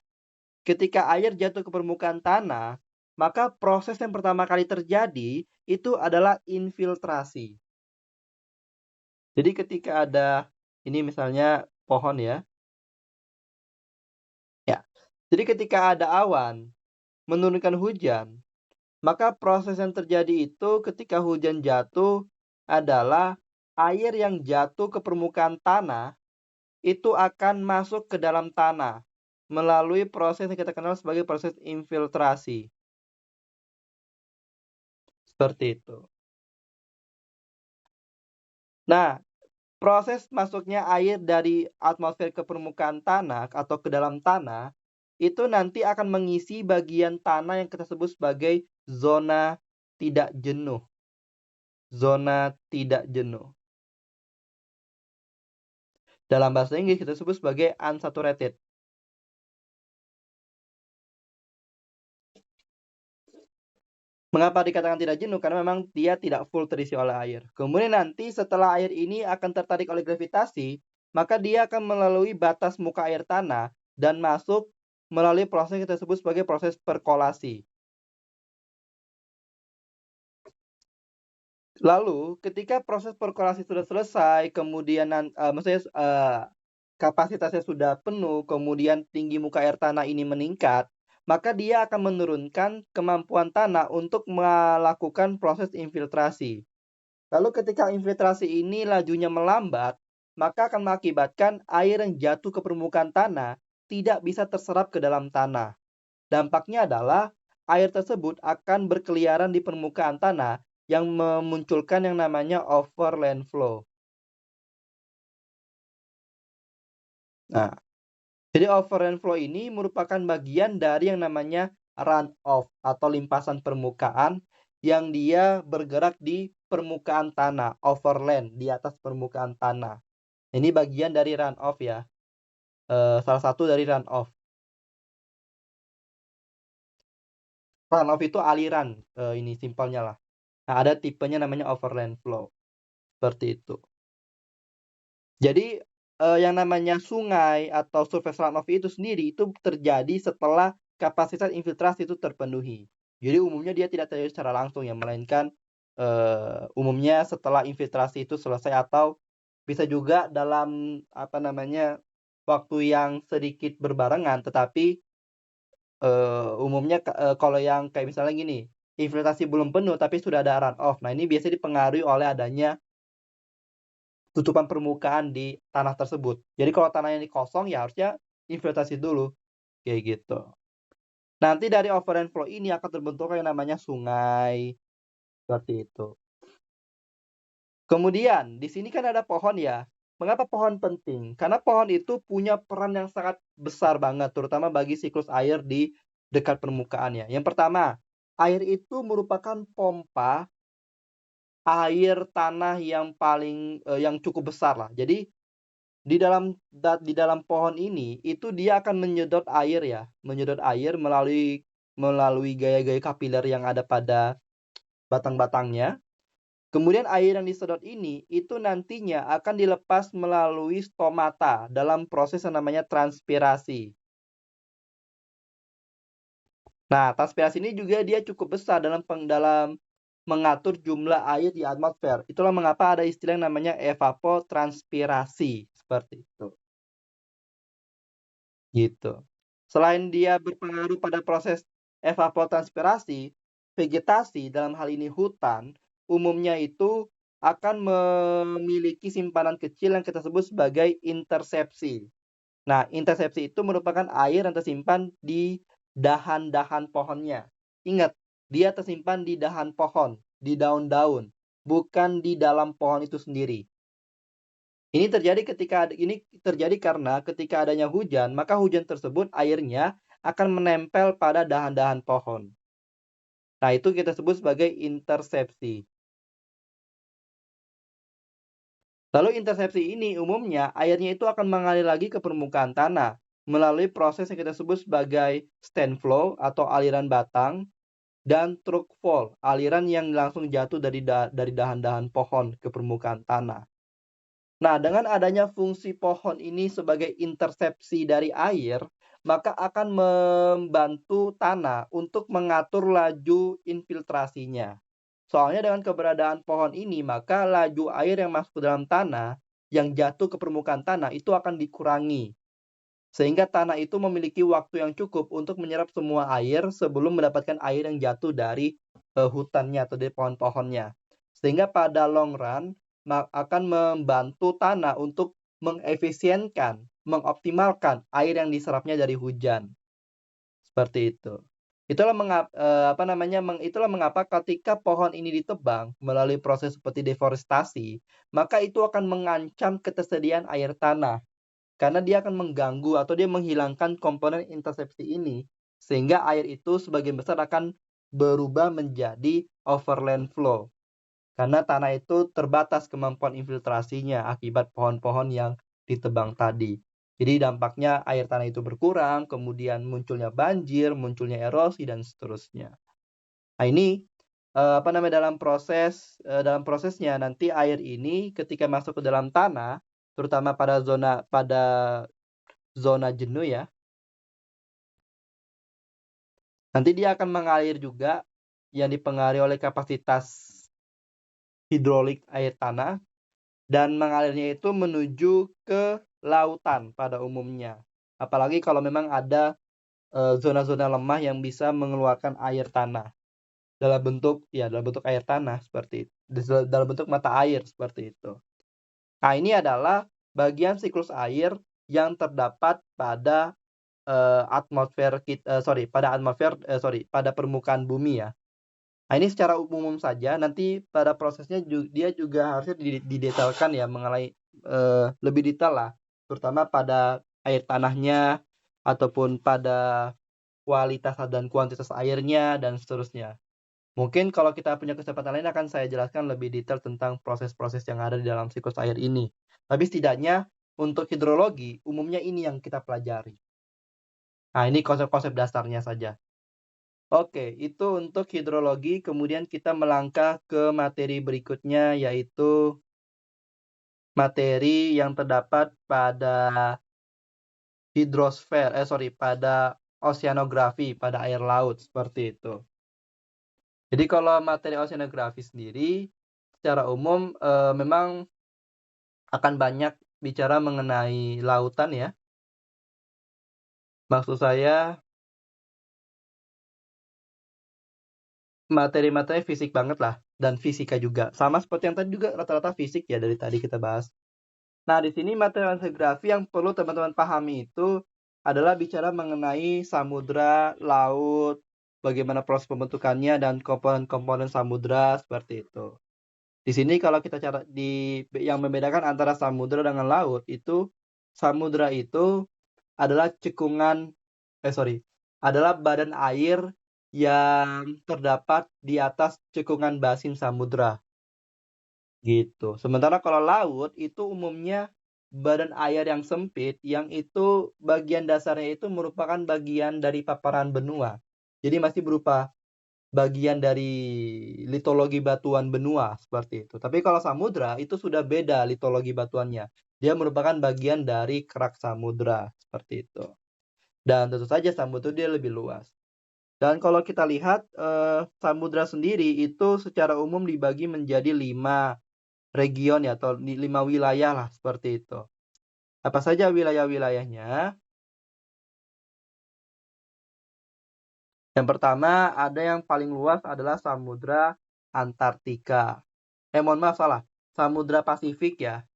S1: Ketika air jatuh ke permukaan tanah, maka proses yang pertama kali terjadi itu adalah infiltrasi. Jadi ketika ada ini misalnya pohon ya. Ya. Jadi ketika ada awan menurunkan hujan, maka proses yang terjadi itu ketika hujan jatuh adalah air yang jatuh ke permukaan tanah itu akan masuk ke dalam tanah melalui proses yang kita kenal sebagai proses infiltrasi. Seperti itu. Nah, proses masuknya air dari atmosfer ke permukaan tanah atau ke dalam tanah itu nanti akan mengisi bagian tanah yang kita sebut sebagai zona tidak jenuh. Zona tidak jenuh. Dalam bahasa Inggris kita sebut sebagai unsaturated. Mengapa dikatakan tidak jenuh? Karena memang dia tidak full terisi oleh air. Kemudian nanti setelah air ini akan tertarik oleh gravitasi, maka dia akan melalui batas muka air tanah dan masuk melalui proses yang kita sebut sebagai proses perkolasi. Lalu ketika proses perkolasi sudah selesai, kemudian kapasitasnya sudah penuh, kemudian tinggi muka air tanah ini meningkat, maka dia akan menurunkan kemampuan tanah untuk melakukan proses infiltrasi. Lalu ketika infiltrasi ini lajunya melambat, maka akan mengakibatkan air yang jatuh ke permukaan tanah tidak bisa terserap ke dalam tanah. Dampaknya adalah air tersebut akan berkeliaran di permukaan tanah yang memunculkan yang namanya overland flow. Nah, jadi overland flow ini merupakan bagian dari yang namanya runoff atau limpasan permukaan yang dia bergerak di permukaan tanah, overland di atas permukaan tanah. Ini bagian dari runoff ya, salah satu dari runoff. Runoff itu aliran, ini simpelnya lah. Nah, ada tipenya namanya overland flow, seperti itu. Jadi, yang namanya sungai atau surface runoff itu sendiri itu terjadi setelah kapasitas infiltrasi itu terpenuhi. Jadi umumnya dia tidak terjadi secara langsung ya, melainkan, umumnya setelah infiltrasi itu selesai atau bisa juga dalam, apa namanya, waktu yang sedikit berbarengan, tetapi, umumnya kalau yang kayak misalnya gini, infiltrasi belum penuh tapi sudah ada runoff. Nah, ini biasanya dipengaruhi oleh adanya tutupan permukaan di tanah tersebut. Jadi kalau tanahnya ini kosong ya harusnya infiltrasi dulu, kayak gitu. Nanti dari overland flow ini akan terbentuk yang namanya sungai, seperti itu. Kemudian di sini kan ada pohon ya. Mengapa pohon penting? Karena pohon itu punya peran yang sangat besar banget, terutama bagi siklus air di dekat permukaannya. Yang pertama, air itu merupakan pompa air tanah yang paling, yang cukup besar lah. Jadi di dalam pohon ini, itu dia akan menyedot air ya, menyedot air melalui melalui gaya-gaya kapiler yang ada pada batang-batangnya. Kemudian air yang disedot ini, itu nantinya akan dilepas melalui stomata dalam proses yang namanya transpirasi. Nah, transpirasi ini juga dia cukup besar dalam mengatur jumlah air di atmosfer. Itulah mengapa ada istilah yang namanya evapotranspirasi, seperti itu. Gitu. Selain dia berpengaruh pada proses evapotranspirasi, vegetasi dalam hal ini hutan, umumnya itu akan memiliki simpanan kecil yang kita sebut sebagai intersepsi. Nah, intersepsi itu merupakan air yang tersimpan di dahan-dahan pohonnya. Ingat, dia tersimpan di dahan pohon, di daun-daun, bukan di dalam pohon itu sendiri. Ini terjadi karena ketika adanya hujan, maka hujan tersebut airnya akan menempel pada dahan-dahan pohon. Nah, itu kita sebut sebagai intersepsi. Lalu intersepsi ini umumnya airnya itu akan mengalir lagi ke permukaan tanah melalui proses yang kita sebut sebagai stand flow atau aliran batang dan trunk fall, aliran yang langsung jatuh dari dahan-dahan pohon ke permukaan tanah. Nah, dengan adanya fungsi pohon ini sebagai intersepsi dari air, maka akan membantu tanah untuk mengatur laju infiltrasinya. Soalnya dengan keberadaan pohon ini, maka laju air yang masuk ke dalam tanah, yang jatuh ke permukaan tanah itu akan dikurangi. Sehingga tanah itu memiliki waktu yang cukup untuk menyerap semua air sebelum mendapatkan air yang jatuh dari hutannya atau dari pohon-pohonnya. Sehingga pada long run akan membantu tanah untuk mengefisienkan, mengoptimalkan air yang diserapnya dari hujan. Seperti itu. Itulah mengapa ketika pohon ini ditebang melalui proses seperti deforestasi, maka itu akan mengancam ketersediaan air tanah. Karena dia akan mengganggu atau dia menghilangkan komponen intersepsi ini, sehingga air itu sebagian besar akan berubah menjadi overland flow. Karena tanah itu terbatas kemampuan infiltrasinya akibat pohon-pohon yang ditebang tadi. Jadi dampaknya air tanah itu berkurang, kemudian munculnya banjir, munculnya erosi dan seterusnya. Nah, ini dalam prosesnya nanti air ini ketika masuk ke dalam tanah, terutama pada zona jenuh ya, nanti dia akan mengalir juga yang dipengaruhi oleh kapasitas hidrolik air tanah dan mengalirnya itu menuju ke lautan pada umumnya. Apalagi kalau memang ada zona-zona lemah yang bisa mengeluarkan air tanah dalam bentuk air tanah seperti itu, dalam bentuk mata air seperti itu. Nah, ini adalah bagian siklus air yang terdapat pada pada permukaan bumi ya. Nah, ini secara umum saja, nanti pada prosesnya dia juga harusnya didetailkan ya mengenai lebih detail lah, terutama pada air tanahnya ataupun pada kualitas dan kuantitas airnya dan seterusnya. Mungkin kalau kita punya kesempatan lain akan saya jelaskan lebih detail tentang proses-proses yang ada di dalam siklus air ini. Tapi setidaknya untuk hidrologi umumnya ini yang kita pelajari. Nah, ini konsep-konsep dasarnya saja. Oke, itu untuk hidrologi. Kemudian kita melangkah ke materi berikutnya, yaitu materi yang terdapat pada pada oceanografi, pada air laut, seperti itu. Jadi kalau materi oceanografi sendiri, secara umum memang akan banyak bicara mengenai lautan ya. Maksud saya materi-materi fisik banget lah, dan fisika juga. Sama seperti yang tadi juga rata-rata fisik ya dari tadi kita bahas. Nah, di sini materi oceanografi yang perlu teman-teman pahami itu adalah bicara mengenai samudra, laut, bagaimana proses pembentukannya dan komponen-komponen samudra seperti itu. Di sini kalau kita yang membedakan antara samudra dengan laut itu samudra itu adalah adalah badan air yang terdapat di atas cekungan basin samudra. Gitu. Sementara kalau laut itu umumnya badan air yang sempit yang itu bagian dasarnya itu merupakan bagian dari paparan benua. Jadi masih berupa bagian dari litologi batuan benua seperti itu. Tapi kalau samudra itu sudah beda litologi batuannya. Dia merupakan bagian dari kerak samudra seperti itu. Dan tentu saja samudra dia lebih luas. Dan kalau kita lihat samudra sendiri itu secara umum dibagi menjadi 5 region ya atau 5 wilayah lah seperti itu. Apa saja wilayah-wilayahnya? Yang pertama ada yang paling luas adalah Samudra Antartika. Mohon maaf salah. Samudra Pasifik ya.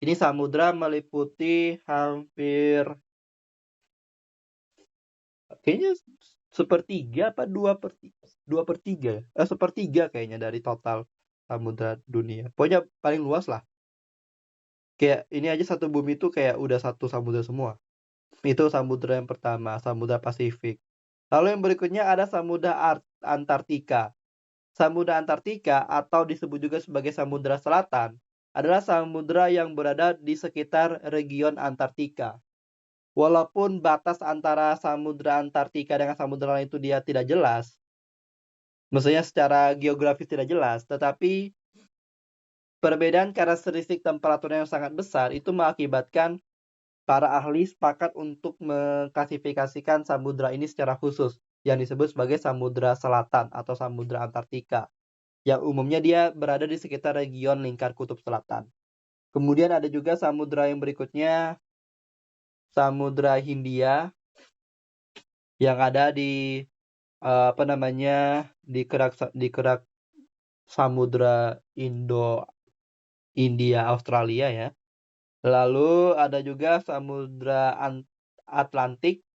S1: Ini samudra meliputi hampir kayaknya sepertiga apa 2/3 ya? Sepertiga kayaknya dari total samudra dunia. Pokoknya paling luas lah. Kayak ini aja satu bumi itu kayak udah satu samudra semua. Itu samudra yang pertama, Samudra Pasifik. Lalu yang berikutnya ada Samudra Antartika. Samudra Antartika atau disebut juga sebagai Samudra Selatan adalah samudra yang berada di sekitar region Antartika. Walaupun batas antara Samudra Antartika dengan samudra lain itu dia tidak jelas, maksudnya secara geografis tidak jelas, tetapi perbedaan karakteristik temperatur yang sangat besar itu mengakibatkan para ahli sepakat untuk mengklasifikasikan samudra ini secara khusus yang disebut sebagai Samudra Selatan atau Samudra Antartika, yang umumnya dia berada di sekitar region lingkar kutub selatan. Kemudian ada juga samudra yang berikutnya, Samudra Hindia, yang ada di di kerak Samudra India Australia ya. Lalu ada juga Samudra Atlantik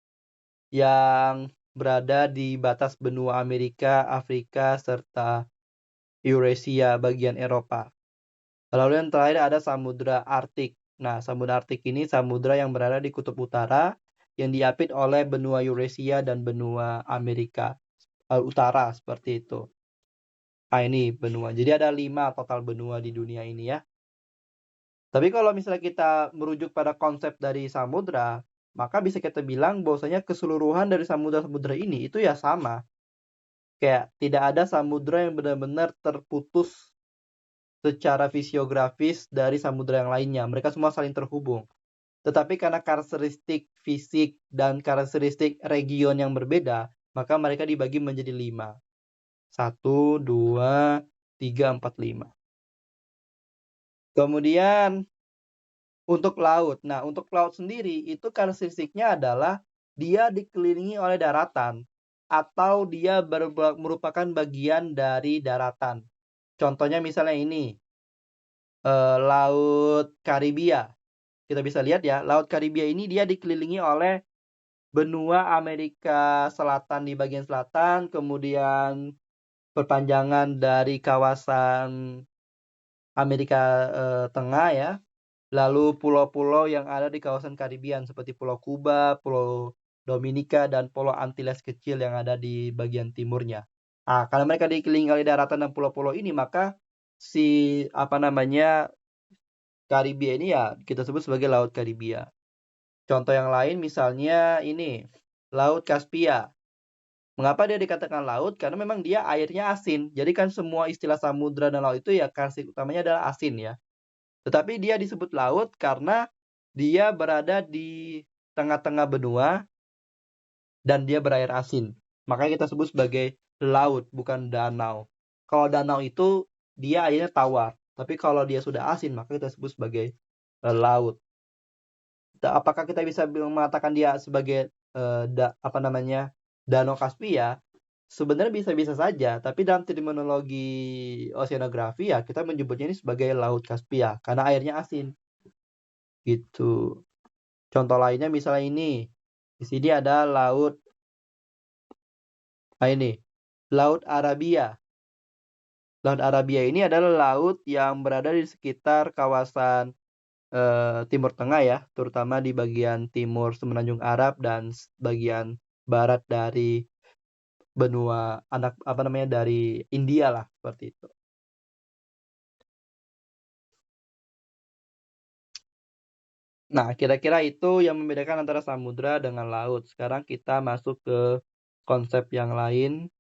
S1: yang berada di batas benua Amerika, Afrika, serta Eurasia bagian Eropa. Lalu yang terakhir ada Samudra Arktik. Nah, Samudra Arktik ini samudra yang berada di kutub utara yang diapit oleh benua Eurasia dan benua Amerika Utara seperti itu. Nah, ini benua. Jadi ada 5 total benua di dunia ini ya. Tapi kalau misalnya kita merujuk pada konsep dari samudra, maka bisa kita bilang bahwasanya keseluruhan dari samudra-samudra ini itu ya sama. Kayak tidak ada samudra yang benar-benar terputus secara fisiografis dari samudra yang lainnya. Mereka semua saling terhubung. Tetapi karena karakteristik fisik dan karakteristik region yang berbeda, maka mereka dibagi menjadi 5. 1, 2, 3, 4, 5. Kemudian untuk laut. Nah, untuk laut sendiri itu karakteristiknya adalah dia dikelilingi oleh daratan atau dia merupakan bagian dari daratan. Contohnya misalnya ini, Laut Karibia. Kita bisa lihat ya, Laut Karibia ini dia dikelilingi oleh benua Amerika Selatan di bagian selatan, kemudian perpanjangan dari kawasan Amerika Tengah ya, lalu pulau-pulau yang ada di kawasan Karibian seperti Pulau Kuba, Pulau Dominika, dan Pulau Antilles kecil yang ada di bagian timurnya. Nah, karena mereka dikelilingi oleh daratan dan pulau-pulau ini, maka si apa namanya Karibia ini ya kita sebut sebagai Laut Karibia. Contoh yang lain misalnya ini Laut Kaspia. Mengapa dia dikatakan laut? Karena memang dia airnya asin. Jadi kan semua istilah samudra dan laut itu ya karakteristik utamanya adalah asin ya. Tetapi dia disebut laut karena dia berada di tengah-tengah benua dan dia berair asin. Makanya kita sebut sebagai laut, bukan danau. Kalau danau itu dia airnya tawar. Tapi kalau dia sudah asin, maka kita sebut sebagai laut. Apakah kita bisa mengatakan dia sebagai Danau Kaspia? Sebenarnya bisa-bisa saja, tapi dalam terminologi oceanografi ya kita menyebutnya ini sebagai Laut Kaspia karena airnya asin. Gitu. Contoh lainnya misalnya ini. Di sini ada laut Laut Arabia. Laut Arabia ini adalah laut yang berada di sekitar kawasan Timur Tengah ya, terutama di bagian timur Semenanjung Arab dan bagian barat dari benua dari India lah seperti itu. Nah, kira-kira itu yang membedakan antara samudra dengan laut. Sekarang kita masuk ke konsep yang lain.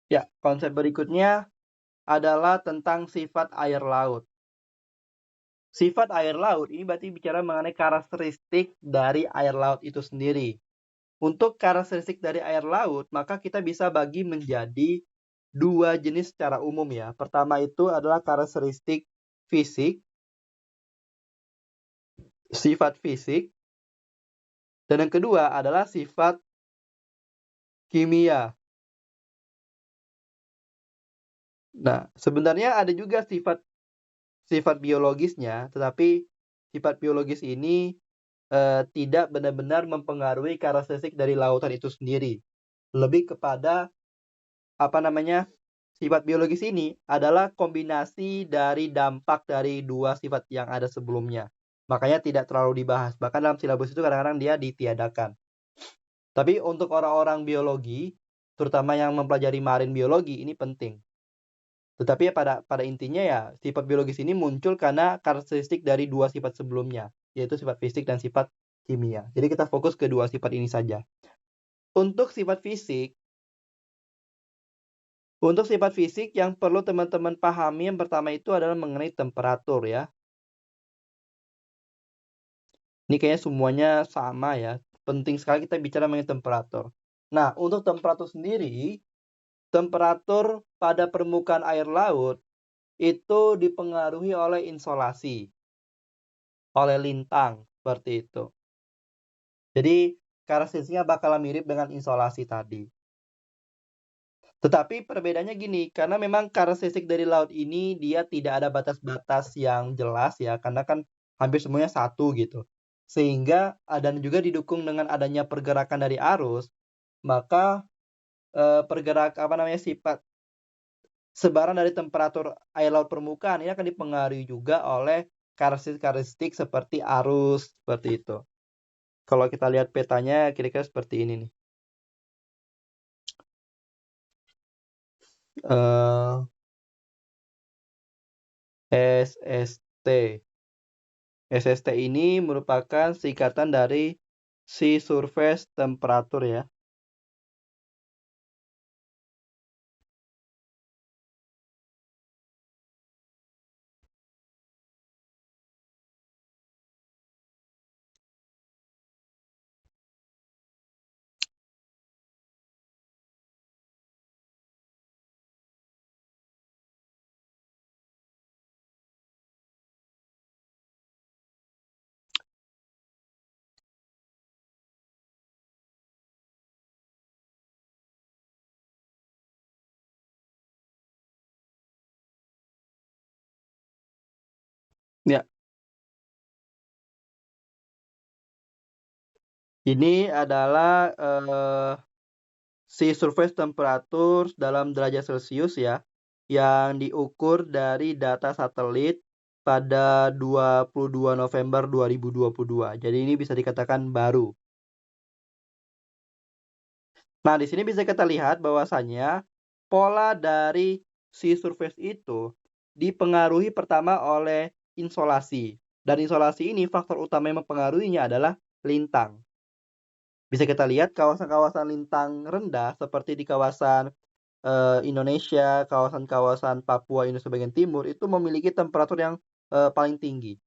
S1: Ya, konsep berikutnya adalah tentang sifat air laut. Sifat air laut ini berarti bicara mengenai karakteristik dari air laut itu sendiri. Untuk karakteristik dari air laut, maka kita bisa bagi menjadi dua jenis secara umum ya. Pertama itu adalah karakteristik fisik, sifat fisik, dan yang kedua adalah sifat kimia. Nah, sebenarnya ada juga sifat biologisnya, tetapi sifat biologis ini tidak benar-benar mempengaruhi karakteristik dari lautan itu sendiri. Lebih kepada sifat biologis ini adalah kombinasi dari dampak dari dua sifat yang ada sebelumnya. Makanya tidak terlalu dibahas. Bahkan dalam silabus itu kadang-kadang dia ditiadakan. Tapi untuk orang-orang biologi, terutama yang mempelajari marin biologi, ini penting. Tetapi ya pada intinya ya sifat biologis ini muncul karena karakteristik dari dua sifat sebelumnya, yaitu sifat fisik dan sifat kimia. Jadi kita fokus ke dua sifat ini saja. Untuk sifat fisik, yang perlu teman-teman pahami yang pertama itu adalah mengenai temperatur ya. Ini kayaknya semuanya sama ya. Penting sekali kita bicara mengenai temperatur. Nah, untuk temperatur sendiri, temperatur pada permukaan air laut itu dipengaruhi oleh insolasi, oleh lintang, seperti itu. Jadi karakteristiknya bakal mirip dengan insolasi tadi. Tetapi perbedaannya gini, karena memang karakteristik dari laut ini dia tidak ada batas-batas yang jelas ya, karena kan hampir semuanya satu gitu. Sehingga dan juga didukung dengan adanya pergerakan dari arus, maka sifat sebaran dari temperatur air laut permukaan ini akan dipengaruhi juga oleh karakteristik seperti arus seperti itu. Kalau kita lihat petanya kira-kira seperti ini nih. SST. SST ini merupakan singkatan dari Sea Surface Temperature ya. Ya, ini adalah si surface temperature dalam derajat Celcius ya, yang diukur dari data satelit pada 22 November 2022. Jadi ini bisa dikatakan baru. Nah, di sini bisa kita lihat bahwasanya pola dari si surface itu dipengaruhi pertama oleh insolasi. Dan insolasi ini faktor utama yang mempengaruhinya adalah lintang. Bisa kita lihat kawasan-kawasan lintang rendah seperti di kawasan Indonesia, kawasan-kawasan Papua Indonesia bagian timur itu memiliki temperatur yang paling tinggi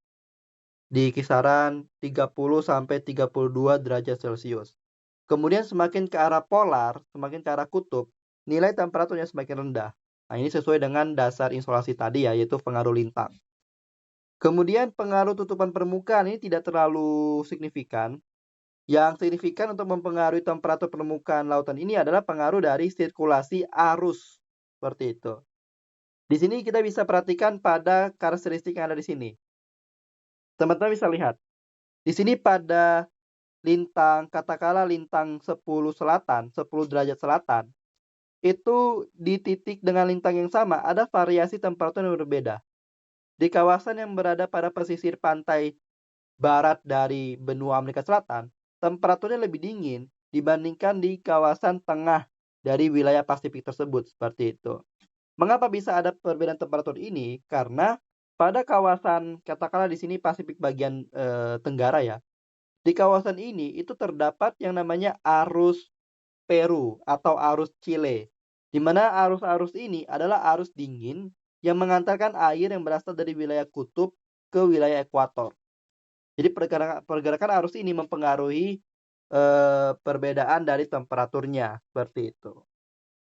S1: di kisaran 30 sampai 32 derajat Celcius. Kemudian semakin ke arah polar, semakin ke arah kutub, nilai temperaturnya semakin rendah. Nah, ini sesuai dengan dasar insolasi tadi ya, yaitu pengaruh lintang. Kemudian pengaruh tutupan permukaan ini tidak terlalu signifikan. Yang signifikan untuk mempengaruhi temperatur permukaan lautan ini adalah pengaruh dari sirkulasi arus. Seperti itu. Di sini kita bisa perhatikan pada karakteristik yang ada di sini. Teman-teman bisa lihat. Di sini pada lintang, katakanlah lintang 10 selatan, 10 derajat selatan, itu di titik dengan lintang yang sama ada variasi temperatur yang berbeda. Di kawasan yang berada pada pesisir pantai barat dari benua Amerika Selatan, temperaturnya lebih dingin dibandingkan di kawasan tengah dari wilayah Pasifik tersebut, seperti itu. Mengapa bisa ada perbedaan temperatur ini? Karena pada kawasan katakanlah di sini Pasifik bagian tenggara ya. Di kawasan ini itu terdapat yang namanya arus Peru atau arus Chile. Di mana arus-arus ini adalah arus dingin yang mengantarkan air yang berasal dari wilayah kutub ke wilayah ekuator. Jadi pergerakan arus ini mempengaruhi perbedaan dari temperaturnya, seperti itu.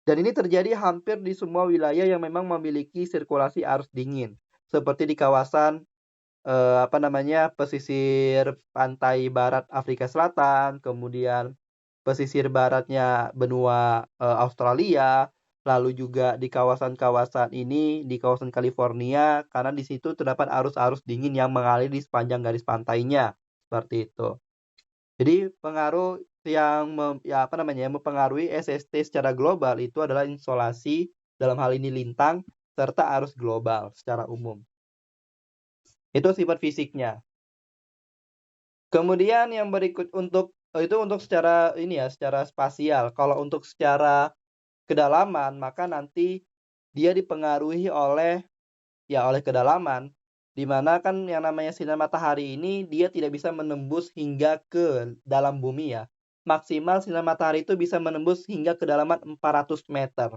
S1: Dan ini terjadi hampir di semua wilayah yang memang memiliki sirkulasi arus dingin, seperti di kawasan pesisir pantai barat Afrika Selatan, kemudian pesisir baratnya benua Australia, lalu juga di kawasan-kawasan ini, di kawasan California, karena di situ terdapat arus-arus dingin yang mengalir di sepanjang garis pantainya, seperti itu. Jadi pengaruh yang mempengaruhi SST secara global itu adalah insolasi, dalam hal ini lintang, serta arus global secara umum. Itu sifat fisiknya. Kemudian yang berikut itu untuk secara ini ya, secara spasial. Kalau untuk secara kedalaman, maka nanti dia dipengaruhi oleh kedalaman, di mana kan yang namanya sinar matahari ini dia tidak bisa menembus hingga ke dalam bumi ya. Maksimal sinar matahari itu bisa menembus hingga kedalaman 400 meter.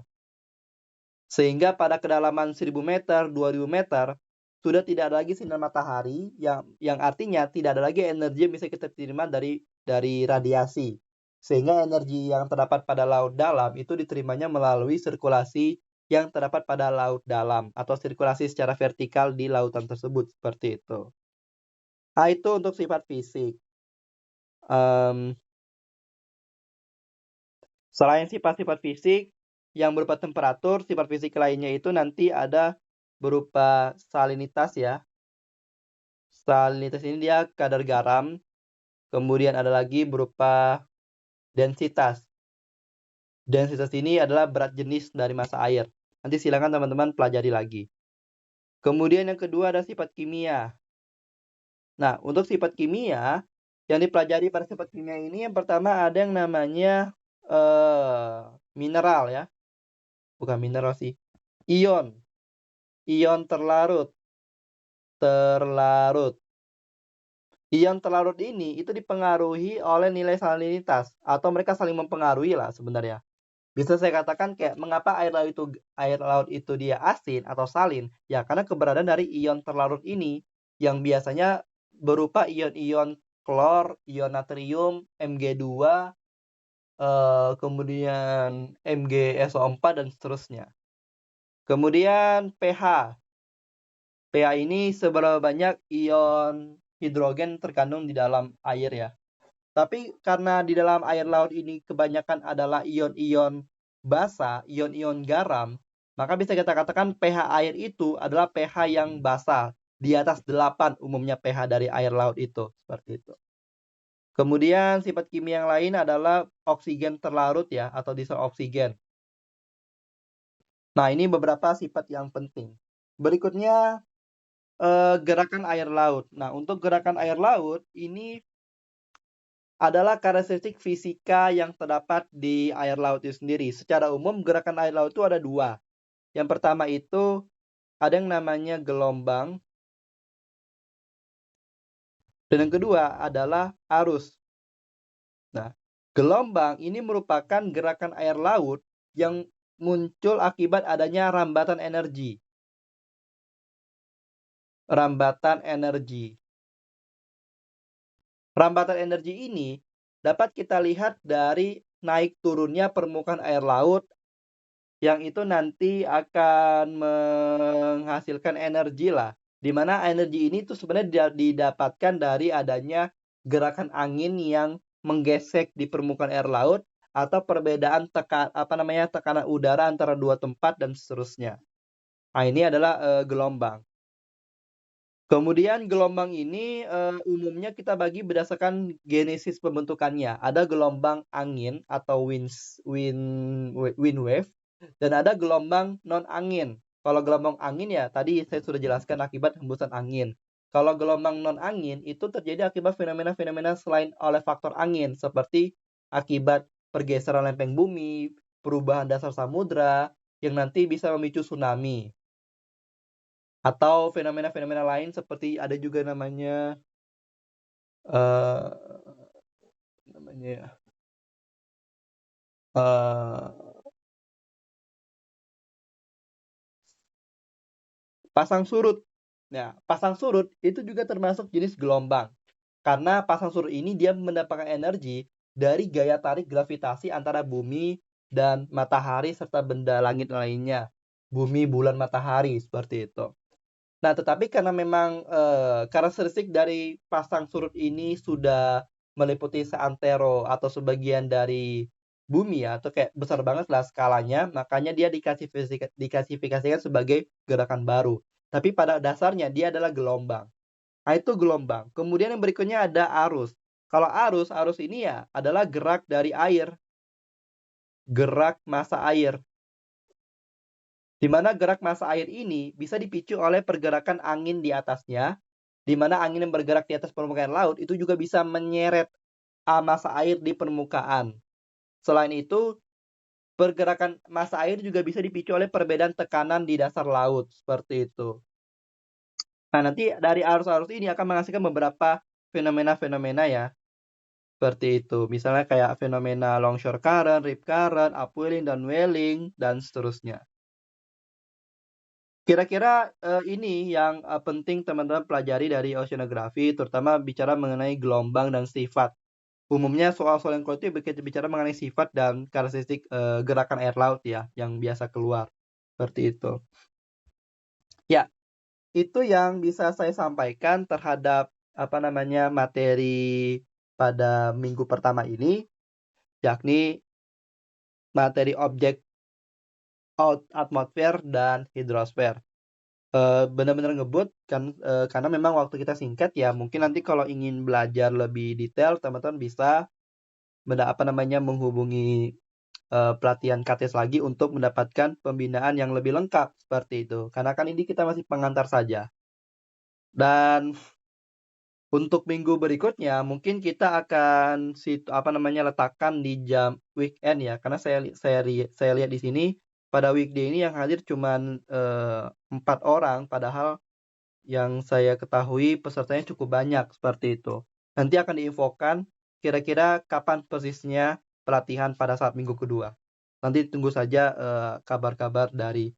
S1: Sehingga pada kedalaman 1000 meter, 2000 meter, sudah tidak ada lagi sinar matahari yang artinya tidak ada lagi energi yang bisa kita terima dari radiasi. Sehingga energi yang terdapat pada laut dalam itu diterimanya melalui sirkulasi yang terdapat pada laut dalam atau sirkulasi secara vertikal di lautan tersebut, seperti itu. Nah, itu untuk sifat fisik. Selain sifat-sifat fisik yang berupa temperatur, sifat fisik lainnya itu nanti ada berupa salinitas ya. Salinitas ini dia kadar garam, kemudian ada lagi berupa densitas. Densitas ini adalah berat jenis dari massa air. Nanti silakan teman-teman pelajari lagi. Kemudian yang kedua ada sifat kimia. Nah, untuk sifat kimia yang dipelajari pada sifat kimia ini yang pertama ada yang namanya mineral ya. Bukan mineral sih. Ion. Ion terlarut. Ion terlarut ini itu dipengaruhi oleh nilai salinitas atau mereka saling mempengaruhi lah sebenarnya. Bisa saya katakan kayak mengapa air laut itu dia asin atau salin? Ya karena keberadaan dari ion terlarut ini yang biasanya berupa ion-ion klor, ion natrium, Mg2, kemudian MgSO4 dan seterusnya. Kemudian pH. pH ini seberapa banyak ion hidrogen terkandung di dalam air ya. Tapi karena di dalam air laut ini kebanyakan adalah ion-ion basa, ion-ion garam, maka bisa kita katakan pH air itu adalah pH yang basa di atas 8 umumnya pH dari air laut itu, seperti itu. Kemudian sifat kimia yang lain adalah oksigen terlarut ya, atau disoksigen. Nah, ini beberapa sifat yang penting. Berikutnya, gerakan air laut. Nah, untuk gerakan air laut ini adalah karakteristik fisika yang terdapat di air laut itu sendiri. Secara umum, gerakan air laut itu ada 2. Yang pertama itu ada yang namanya gelombang, dan yang kedua adalah arus. Nah, gelombang ini merupakan gerakan air laut yang muncul akibat adanya rambatan energi. Rambatan energi. Rambatan energi ini dapat kita lihat dari naik turunnya permukaan air laut yang itu nanti akan menghasilkan energi lah. Di mana energi ini tuh sebenarnya didapatkan dari adanya gerakan angin yang menggesek di permukaan air laut atau perbedaan tekanan udara antara dua tempat dan seterusnya. Nah, ini adalah gelombang. Kemudian gelombang ini, umumnya kita bagi berdasarkan genesis pembentukannya. Ada gelombang angin atau wind wave, dan ada gelombang non-angin. Kalau gelombang angin ya tadi saya sudah jelaskan akibat hembusan angin. Kalau gelombang non-angin itu terjadi akibat fenomena-fenomena selain oleh faktor angin, seperti akibat pergeseran lempeng bumi, perubahan dasar samudra, yang nanti bisa memicu tsunami. Atau fenomena-fenomena lain seperti ada juga namanya pasang surut. Nah, pasang surut itu juga termasuk jenis gelombang. Karena pasang surut ini dia mendapatkan energi dari gaya tarik gravitasi antara bumi dan matahari serta benda langit lainnya. Bumi, bulan, matahari seperti itu. Nah, tetapi karena memang, karakteristik dari pasang surut ini sudah meliputi seantero atau sebagian dari bumi ya, atau kayak besar banget lah skalanya, makanya dia diklasifikasikan sebagai gerakan baru. Tapi pada dasarnya dia adalah gelombang. Nah, itu gelombang. Kemudian yang berikutnya ada arus. Kalau arus ini ya adalah gerak dari air, gerak massa air. Di mana gerak massa air ini bisa dipicu oleh pergerakan angin di atasnya, di mana angin yang bergerak di atas permukaan laut itu juga bisa menyeret massa air di permukaan. Selain itu, pergerakan massa air juga bisa dipicu oleh perbedaan tekanan di dasar laut, seperti itu. Nah, nanti dari arus-arus ini akan menghasilkan beberapa fenomena-fenomena ya, seperti itu. Misalnya kayak fenomena longshore current, rip current, upwelling, downwelling, dan seterusnya. Kira-kira, ini yang, penting teman-teman pelajari dari oceanografi, terutama bicara mengenai gelombang dan sifat. Umumnya soal-soal yang itu bicara mengenai sifat dan karakteristik, gerakan air laut ya, yang biasa keluar, seperti itu. Ya, itu yang bisa saya sampaikan terhadap, materi pada minggu pertama ini, yakni materi objek atmosfer dan hidrosfer. Benar-benar ngebut kan, karena memang waktu kita singkat ya, mungkin nanti kalau ingin belajar lebih detail teman-teman bisa menghubungi, pelatihan KTS lagi untuk mendapatkan pembinaan yang lebih lengkap, seperti itu. Karena kan ini kita masih pengantar saja. Dan untuk minggu berikutnya mungkin kita akan letakkan di jam weekend ya, karena saya lihat di sini pada weekday ini yang hadir cuman, 4 orang, padahal yang saya ketahui pesertanya cukup banyak, seperti itu. Nanti akan diinfokan kira-kira kapan persisnya pelatihan pada saat minggu kedua. Nanti tunggu saja, kabar-kabar dari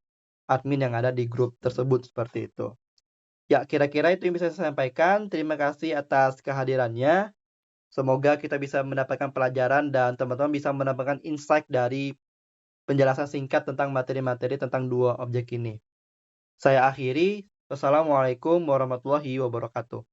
S1: admin yang ada di grup tersebut, seperti itu. Ya, kira-kira itu yang bisa saya sampaikan. Terima kasih atas kehadirannya. Semoga kita bisa mendapatkan pelajaran dan teman-teman bisa mendapatkan insight dari penjelasan singkat tentang materi-materi tentang dua objek ini. Saya akhiri. Wassalamualaikum warahmatullahi wabarakatuh.